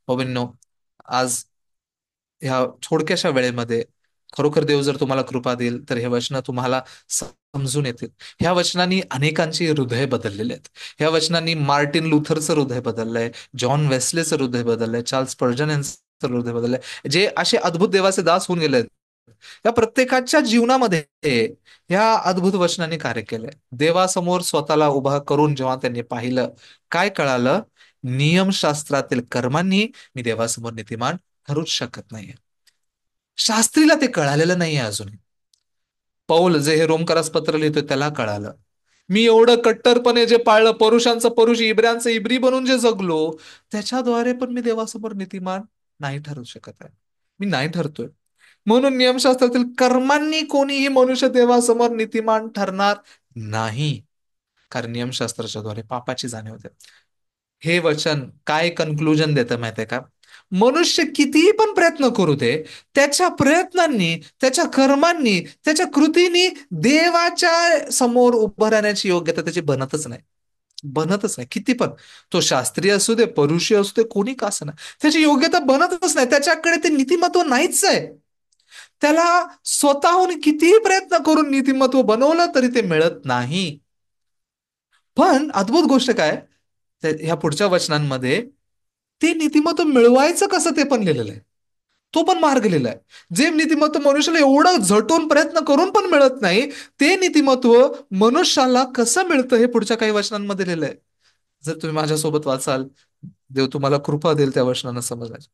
C: हो बहिणींनो, आज ह्या थोडक्याशा वेळेमध्ये खरोखर देव जर तुम्हाला कृपा देईल तर हे वचन तुम्हाला समजून येतील. ह्या वचनांनी अनेकांची हृदय बदललेले आहेत. ह्या वचनांनी मार्टिन लुथरचं हृदय बदललंय, जॉन वेस्लेचं हृदय बदललंय, चार्ल्स स्पर्जन यांचं हृदय बदललंय, जे असे अद्भुत देवाचे दास होऊन गेले. या प्रत्येकाच्या जीवनामध्ये ह्या अद्भुत वचनांनी कार्य केलंय. देवासमोर स्वतःला उभा करून जेव्हा त्यांनी पाहिलं, काय कळालं? नियमशास्त्रातील कर्मांनी मी देवासमोर नीतिमान ठरूच शकत नाहीये. शास्त्रीला ते कळालेलं नाहीये अजून. पौल जे हे रोमकरास पत्र लिहितोय त्याला कळालं, मी एवढं कट्टरपणे जे पाळलं, परुषांचं परुष, इब्र्यांचं इब्री बनून जे जगलो, त्याच्याद्वारे पण मी देवासमोर नीतिमान नाही ठरू शकत आहे, मी नाही ठरतोय. म्हणून नियमशास्त्रातील कर्मांनी कोणीही मनुष्य देवासमोर नीतिमान ठरणार नाही, कारण नियमशास्त्राच्या द्वारे पापाची जाणीव होते. हे वचन काय कन्क्लुजन देतं माहितीये का? मनुष्य कितीही पण प्रयत्न करू दे, त्याच्या प्रयत्नांनी, त्याच्या कर्मांनी, त्याच्या कृतींनी देवाच्या समोर उभं राहण्याची योग्यता त्याची बनतच नाही. बनतच नाही. किती पण तो शास्त्रीय असू दे, परुषी असू दे, कोणी का असं नाही, त्याची योग्यता बनतच नाही. त्याच्याकडे ते नीतिमत्व नाहीच आहे. त्याला स्वतःहून कितीही प्रयत्न करून नीतिमत्व बनवलं तरी ते मिळत नाही. पण अद्भुत गोष्ट काय, ह्या पुढच्या वचनांमध्ये ते नीतिमत्व मिळवायचं कसं ते पण लिहिलेलं आहे. तो पण मार्ग लिहिलाय. जे नीतिमत्व मनुष्याला एवढं झटून प्रयत्न करून पण मिळत नाही, ते नीतिमत्व मनुष्याला कसं मिळतं हे पुढच्या काही वचनांमध्ये लिहिलंय. जर तुम्ही माझ्यासोबत वाचाल, देव तुम्हाला कृपा देईल त्या वचनांना समजायचं.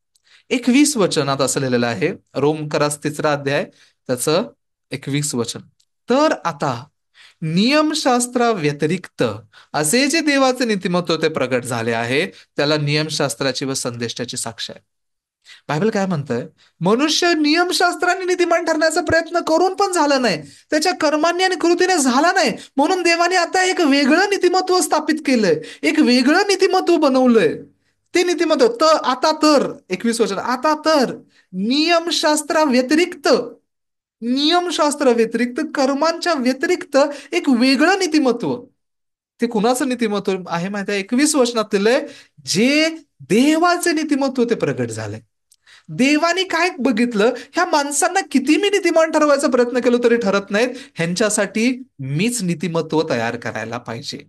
C: 21 वचनात असं लिहिलेलं आहे, रोमकरास 3 अध्याय त्याचं 21 वचन. तर आता नियमशास्त्रा व्यतिरिक्त असे जे देवाचे नीतिमत्व ते प्रगट झाले आहे, त्याला नियमशास्त्राची व संदेशाची साक्ष आहे. बायबल काय म्हणतंय? मनुष्य नियमशास्त्राने नीतिमान ठरण्याचा प्रयत्न करून पण झाला नाही, त्याच्या कर्मांनी आणि कृतीने झाला नाही, म्हणून देवाने आता एक वेगळं नीतिमत्व स्थापित केलंय, एक वेगळं नीतिमत्व बनवलंय. ते नीतिमत्व आता तर 21 वचन, आता तर नियमशास्त्रा व्यतिरिक्त, नियमशास्त्र व्यतिरिक्त, कर्मांच्या व्यतिरिक्त एक वेगळं नीतिमत्व. ते कुणाचं नीतिमत्व आहे माहिती आहे? 21 वचनात दिलंय, जे देवाचे नीतिमत्व ते प्रगट झालंय. देवाने काय बघितलं? ह्या माणसांना किती मी नीतिमान ठरवायचा प्रयत्न केलो तरी ठरत नाहीत, ह्यांच्यासाठी मीच नीतिमत्व तयार करायला पाहिजे,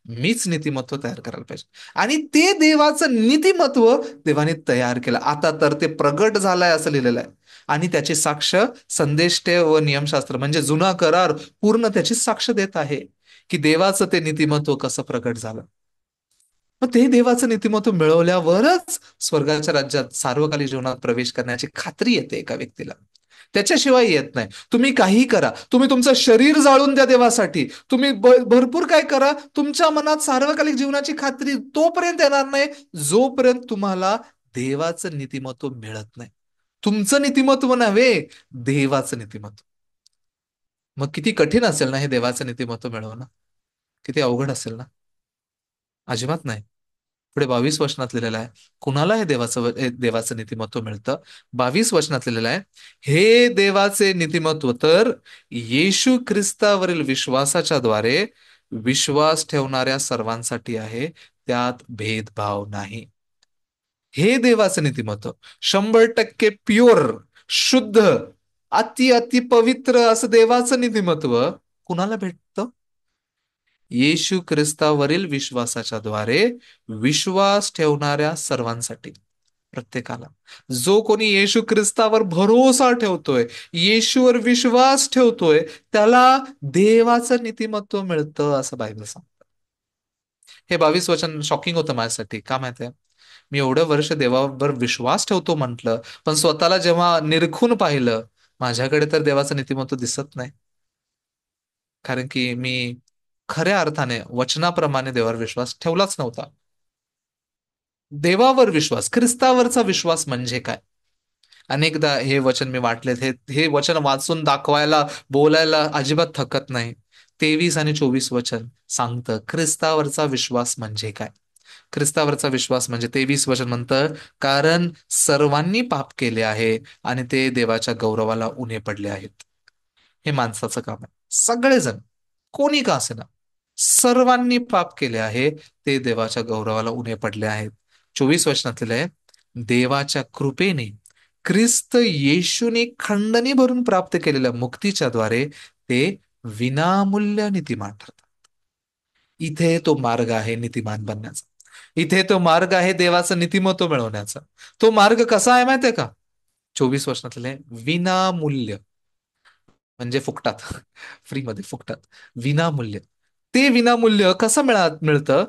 C: मीच नीतिमत्व तयार करायला पाहिजे. आणि ते देवाचं नीतिमत्व देवाने तयार केलं. आता तर ते प्रगट झालंय असं लिहिलेलं आहे. आणि त्याची साक्ष संदेष्टे व नियमशास्त्र म्हणजे जुना करार पूर्ण त्याची साक्ष देत आहे की देवाचं ते नीतिमत्व कसं प्रगट झालं. मग ते देवाचं नीतिमत्व मिळवल्यावरच स्वर्गाच्या राज्यात सार्वकालिक जीवनात प्रवेश करण्याची खात्री येते एका व्यक्तीला, त्याच्याशिवाय येत नाही. तुम्ही काही करा, तुम्ही तुमचं शरीर जाळून द्या देवासाठी, तुम्ही भरपूर काय करा, तुमच्या मनात सार्वकालिक जीवनाची खात्री तोपर्यंत येणार नाही जोपर्यंत तुम्हाला देवाचं नीतिमत्व मिळत नाही. तुमचं नीतिमत्व नव्हे, देवाचं नीतिमत्व. मग किती कठीण असेल ना हे देवाचं नीतिमत्व मिळवणं, किती अवघड असेल ना? अजिबात नाही. पुढे 22 वचनात लिहिलेलं आहे, कुणाला हे देवाचं नीतिमत्व मिळतं? 22 वचनात लिहिलेलं आहे, हे देवाचे नीतिमत्व तर येशू ख्रिस्तावरील विश्वासाच्या द्वारे विश्वास ठेवणाऱ्या सर्वांसाठी आहे, त्यात भेदभाव नाही. हे देवाचं नीतिमत्व 100% प्युअर, शुद्ध, अति अति पवित्र असं देवाचं नीतिमत्व कुणाला भेटतं? येशू ख्रिस्तावरील विश्वासाच्या द्वारे विश्वास ठेवणाऱ्या सर्वांसाठी, प्रत्येकाला. जो कोणी येशू ख्रिस्तावर भरोसा ठेवतोय, येशूवर विश्वास ठेवतोय, त्याला देवाचं नीतिमत्व मिळतं असं बायबल सांगतं. हे 22 वचन शॉकिंग होतं माझ्यासाठी. का माहितीये? मी एवढं वर्ष देवावर विश्वास ठेवतो म्हटलं, पण स्वतःला जेव्हा निरखून पाहिलं, माझ्याकडे तर देवाचं नीतिमत्व दिसत नाही. कारण की मी खऱ्या अर्थाने वचनाप्रमाणे देवावर विश्वास ठेवलाच नव्हता. देवावर विश्वास, ख्रिस्तावरचा विश्वास म्हणजे काय? अनेकदा हे वचन मी वाटलेत, हे वचन वाचून दाखवायला, बोलायला अजिबात थकत नाही. 23 आणि 24 वचन सांगतं ख्रिस्तावरचा विश्वास म्हणजे काय. ख्रिस्तावरचा विश्वास म्हणजे 23 वचन म्हणतं, कारण सर्वांनी पाप केले आहे आणि ते देवाच्या गौरवाला उणे पडले आहेत. हे माणसाचं काम आहे. सगळेजण, कोणी का असेना, सर्वांनी पाप केले आहे, ते देवाच्या गौरवाला उणे पडले आहेत. 24 वचनात लिहिलंय, देवाच्या कृपेने ख्रिस्त येशूने खंडणी भरून प्राप्त केलेल्या मुक्तीच्या द्वारे ते विनामूल्य नीतिमान ठरतात. इथे तो मार्ग आहे नीतिमान बनण्याचा, इथे तो मार्ग आहे देवाचं नीतिमत्व मिळवण्याचा. तो मार्ग कसा आहे माहितीये का? 24 वचनात लिहिलंय, विनामूल्य म्हणजे फुकटात, फ्रीमध्ये, फुकटात, विनामूल्य. ते विनामूल्य कसं मिळतं?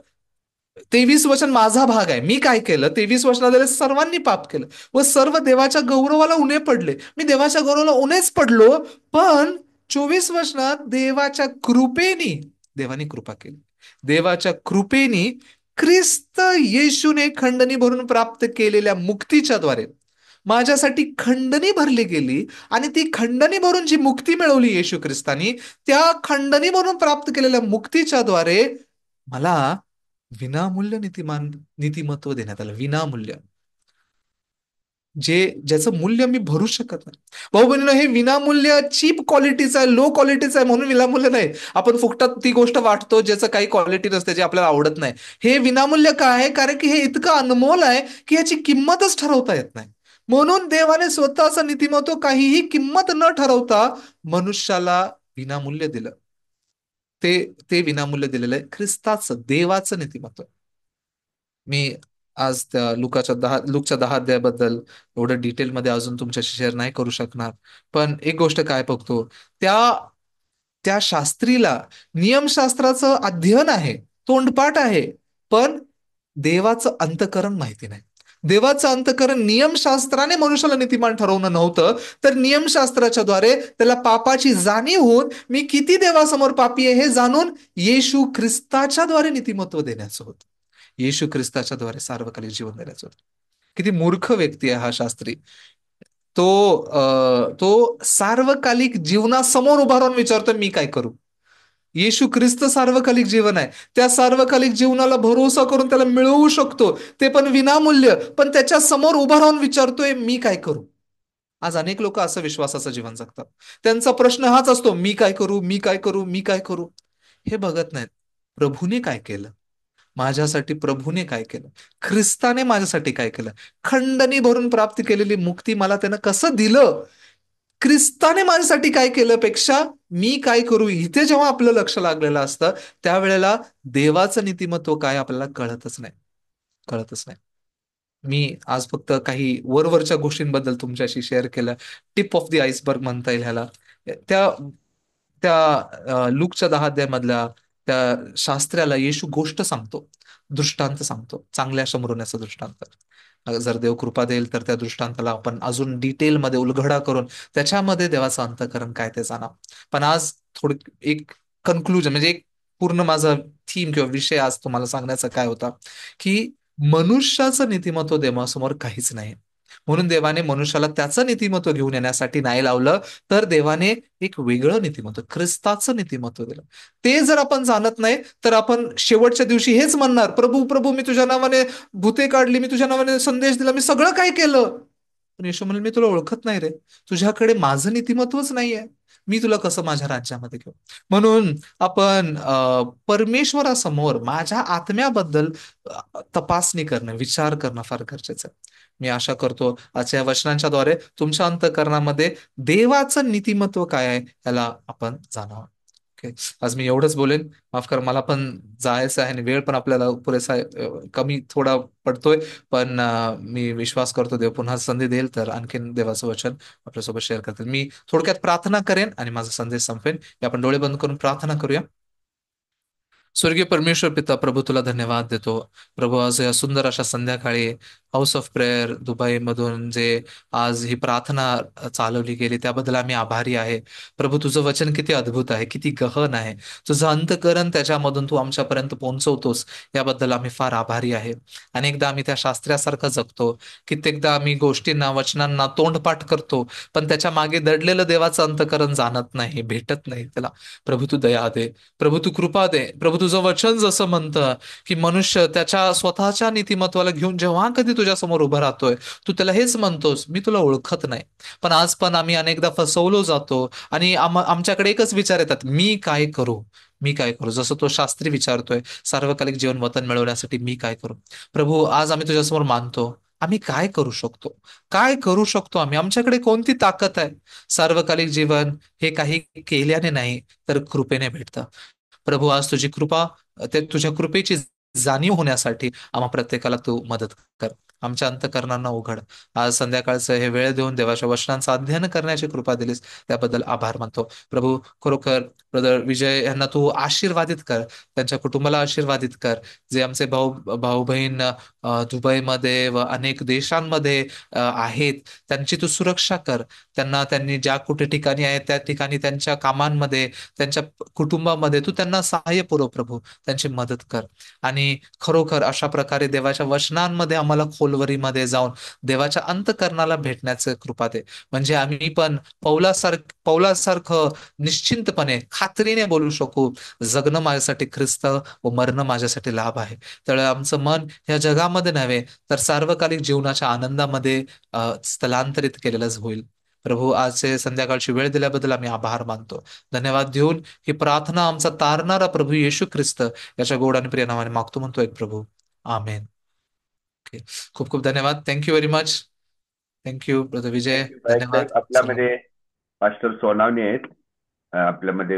C: 23 वचन माझा भाग आहे. मी काय केलं? 23 वचनात सर्वांनी पाप केलं व सर्व देवाच्या गौरवाला उणे पडले. मी देवाच्या गौरवाला उणेच पडलो, पण 24 वचनात देवाच्या कृपेने, देवाने कृपा केली, देवाच्या कृपेने ख्रिस्त येशूने खंडणी भरून प्राप्त केलेल्या मुक्तीच्या द्वारे माझ्यासाठी खंडणी भरली गेली. आणि ती खंडणी भरून जी मुक्ती मिळवली येशू ख्रिस्तानी, त्या खंडणी भरून प्राप्त केलेल्या मुक्तीच्या द्वारे मला विनामूल्य नीतिमत्व देण्यात आलं. विनामूल्य, ज्याचं मूल्य मी भरू शकत नाही. भाऊ बहिणींनो, हे विनामूल्य चीप क्वालिटीचं आहे, लो क्वालिटीचं आहे, म्हणून विनामूल्य नाही. आपण फुकटात ती गोष्ट वाटतो ज्याचं काही क्वालिटी नसते, जे आपल्याला आवडत नाही. हे विनामूल्य काय आहे? कारण की हे इतकं अनमोल आहे की याची किंमतच ठरवता येत नाही. म्हणून देवाने स्वतःचं नीतिमत्व काहीही किंमत न ठरवता मनुष्याला विनामूल्य दिलं. ते विनामूल्य दिलेलं आहे ख्रिस्ताचं, देवाचं नीतिमत्व. मी आज त्या लुकच्या 10 अध्यायाबद्दल एवढं डिटेलमध्ये अजून तुमच्याशी शेअर नाही करू शकणार. पण एक गोष्ट काय बघतो, त्या त्या शास्त्रीला नियमशास्त्राचं अध्ययन आहे, तोंडपाठ आहे, पण देवाचं अंतःकरण माहिती नाही. देवाचं अंतःकरण नियमशास्त्राने मनुष्याला नीतिमान ठरवणं नव्हतं, तर नियमशास्त्राच्या द्वारे त्याला पापाची जाणीव होऊन मी किती देवासमोर पापी आहे हे जाणून येशू ख्रिस्ताच्या द्वारे नीतिमत्व देण्याचं होतं. येशू ख्रिस्ताच्या द्वारे सार्वकालिक जीवन देण्याचं होतं. किती मूर्ख व्यक्ती आहे हा शास्त्री. तो सार्वकालिक जीवनासमोर उभा राहून विचारतोय मी काय करू. येशू ख्रिस्त सार्वकालिक जीवन आहे. त्या सार्वकालिक जीवनाला भरोसा करून त्याला मिळवू शकतो, ते पण विनामूल्य. पण त्याच्या समोर उभा राहून विचारतोय मी काय करू. आज अनेक लोक असं विश्वासाचं जीवन जगतात. त्यांचा प्रश्न हाच असतो, मी काय करू, मी काय करू, मी काय करू. हे बघत नाहीत प्रभूने काय केलं माझ्यासाठी, प्रभूने काय केलं, ख्रिस्ताने माझ्यासाठी काय केलं, खंडणी भरून प्राप्त केलेली मुक्ती मला त्यानं कसं दिलं, ख्रिस्ताने माझ्यासाठी काय केलं पेक्षा मी काय करू, इथे जेव्हा आपलं लक्ष लागलेलं असतं त्यावेळेला देवाचं नीतिमत्व काय आपल्याला कळतच नाही, कळतच नाही. मी आज फक्त काही वरवरच्या गोष्टींबद्दल तुमच्याशी शेअर केलं. टिप ऑफ द आईसबर्ग म्हणता येईल ह्याला. त्या त्या लूकच्या 10 अध्यायामधल्या त्या शास्त्र्याला येशू गोष्ट सांगतो, दृष्टांत सांगतो, चांगल्या शंभरुण्याचा दृष्टांत. जर देव कृपा देईल तर त्या दृष्टांताला आपण अजून डिटेलमध्ये उलगडा करून त्याच्यामध्ये देवाचं अंतःकरण काय ते जाणा. पण आज थोडी एक कन्क्लुजन म्हणजे एक पूर्ण माझा थीम किंवा विषय आज तुम्हाला सांगण्याचा काय होता की मनुष्याचं नीतिमत्व देवासमोर काहीच नाही. म्हणून देवाने मनुष्याला त्याचं नीतिमत्व घेऊन येण्यासाठी नाही लावलं, तर देवाने एक वेगळं नीतिमत्व, ख्रिस्ताचं नीतिमत्व दिलं. ते जर आपण जाणत नाही तर आपण शेवटच्या दिवशी हेच म्हणणार, प्रभू प्रभू मी तुझ्या नावाने भूते काढली, मी तुझ्या नावाने संदेश दिला, मी सगळं काय केलं. पण येशू म्हणेल मी तुला ओळखत नाही रे, तुझ्याकडे माझं नीतिमत्वच नाहीये, मी तुला कसं माझ्या राज्यामध्ये घेऊ. म्हणून आपण परमेश्वरासमोर माझ्या आत्म्याबद्दल तपासणी करणं, विचार करणं फार गरजेचं आहे. मी आशा करतो आजच्या वचनांच्या द्वारे तुमच्या अंतःकरणामध्ये देवाचं नीतिमत्व काय आहे याला आपण जाणावं. ओके, आज मी एवढंच बोलेन. माफ कर, मला पण जायचं आहे आणि वेळ पण आपल्याला पुरेसा कमी थोडा पडतोय. पण मी विश्वास करतो देव पुन्हा संधी देईल तर आणखीन देवाचं वचन आपल्यासोबत शेअर करतील. मी थोडक्यात प्रार्थना करेन आणि माझा संदेश संपेन. आपण डोळे बंद करून प्रार्थना करूया. स्वर्गीय परमेश्वर पिता, प्रभू तुला धन्यवाद देतो. प्रभू आज या सुंदर अशा संध्याकाळी हाऊस ऑफ प्रेयर दुबई मधून जे आज ही प्रार्थना चालवली गेली त्याबद्दल आम्ही आभारी आहे. प्रभू तुझं वचन किती अद्भुत आहे, किती गहन आहे, तुझं अंतकरण त्याच्यामधून तू आमच्यापर्यंत पोहोचवतोस याबद्दल आम्ही फार आभारी आहे. अनेकदा आम्ही त्या शास्त्र्यासारखं जगतो, कित्येकदा आम्ही गोष्टींना वचनांना तोंडपाठ करतो, पण त्याच्या मागे दडलेलं देवाचं अंतकरण जाणत नाही, भेटत नाही त्याला. प्रभू तू दया दे, प्रभू तू कृपा दे. प्रभू तुझं वचन जसं म्हणतं की मनुष्य त्याच्या स्वतःच्या नीतिमत्वाला घेऊन जेव्हा कधी तुझ्या समोर उभं राहतोय, तू त्याला हेच म्हणतोस मी तुला ओळखत नाही. पण आज पण आम्ही अनेकदा फसवलो जातो आणि आमच्याकडे एकच विचार येतात, मी काय करू, मी काय करू. जसं तो शास्त्री विचारतोय सार्वकालिक जीवन वतन मिळवण्यासाठी मी काय करू. प्रभू आज आम्ही तुझ्यासमोर मानतो, आम्ही काय करू शकतो, काय करू शकतो आम्ही, आमच्याकडे कोणती ताकद आहे. सार्वकालिक जीवन हे काही केल्याने नाही तर कृपेने भेटतं. प्रभू आज तुझी कृपा, ते तुझ्या कृपेची जाणीव होण्यासाठी आम्हा प्रत्येकाला तू मदत कर. आमच्या अंतःकरणांना उघड. आज संध्याकाळचं हे वेळ देऊन देवाच्या वचनांचं अध्ययन करण्याची कृपा दिलीस त्याबद्दल आभार मानतो. प्रभू खरोखर ब्रदर विजय यांना तू आशीर्वादित कर, त्यांच्या कुटुंबाला आशीर्वादित कर. जे आमचे भाऊ बहीण दुबईमध्ये व अनेक देशांमध्ये आहेत, त्यांची तू सुरक्षा कर. त्यांनी ज्या कुठे ठिकाणी आहेत त्या ठिकाणी त्यांच्या कामांमध्ये, त्यांच्या कुटुंबामध्ये तू त्यांना सहाय्य पुरव प्रभू, त्यांची मदत कर. आणि खरोखर अशा प्रकारे देवाच्या वचनांमध्ये आम्हाला खोलवरीमध्ये जाऊन देवाच्या अंतःकरणाला भेटण्याचं कृपा दे. म्हणजे आम्ही पण पौलासारखं निश्चिंतपणे खात्रीने बोलू शकू, जगणं माझ्यासाठी ख्रिस्त व मरणं माझ्यासाठी लाभ आहे. त्यामुळे आमचं मन या जगामध्ये नव्हे तर सार्वकालिक जीवनाच्या आनंदामध्ये स्थलांतरित केलेलंच होईल. प्रभू आजचे संध्याकाळची वेळ दिल्याबद्दल आम्ही आभार मानतो. धन्यवाद देऊन ही प्रार्थना आमचा तारणारा प्रभू येशू ख्रिस्त याच्या गोड आणि प्रिय नावाने मागतो म्हणतो एक प्रभू, आमेन. ओके, खूप खूप धन्यवाद. Thank you very much. Thank you brother Vijay,
B: thank you
C: धन्यवाद.
B: साहेब. आपल्यामध्ये मास्टर सोनावणे आहेत आपल्यामध्ये.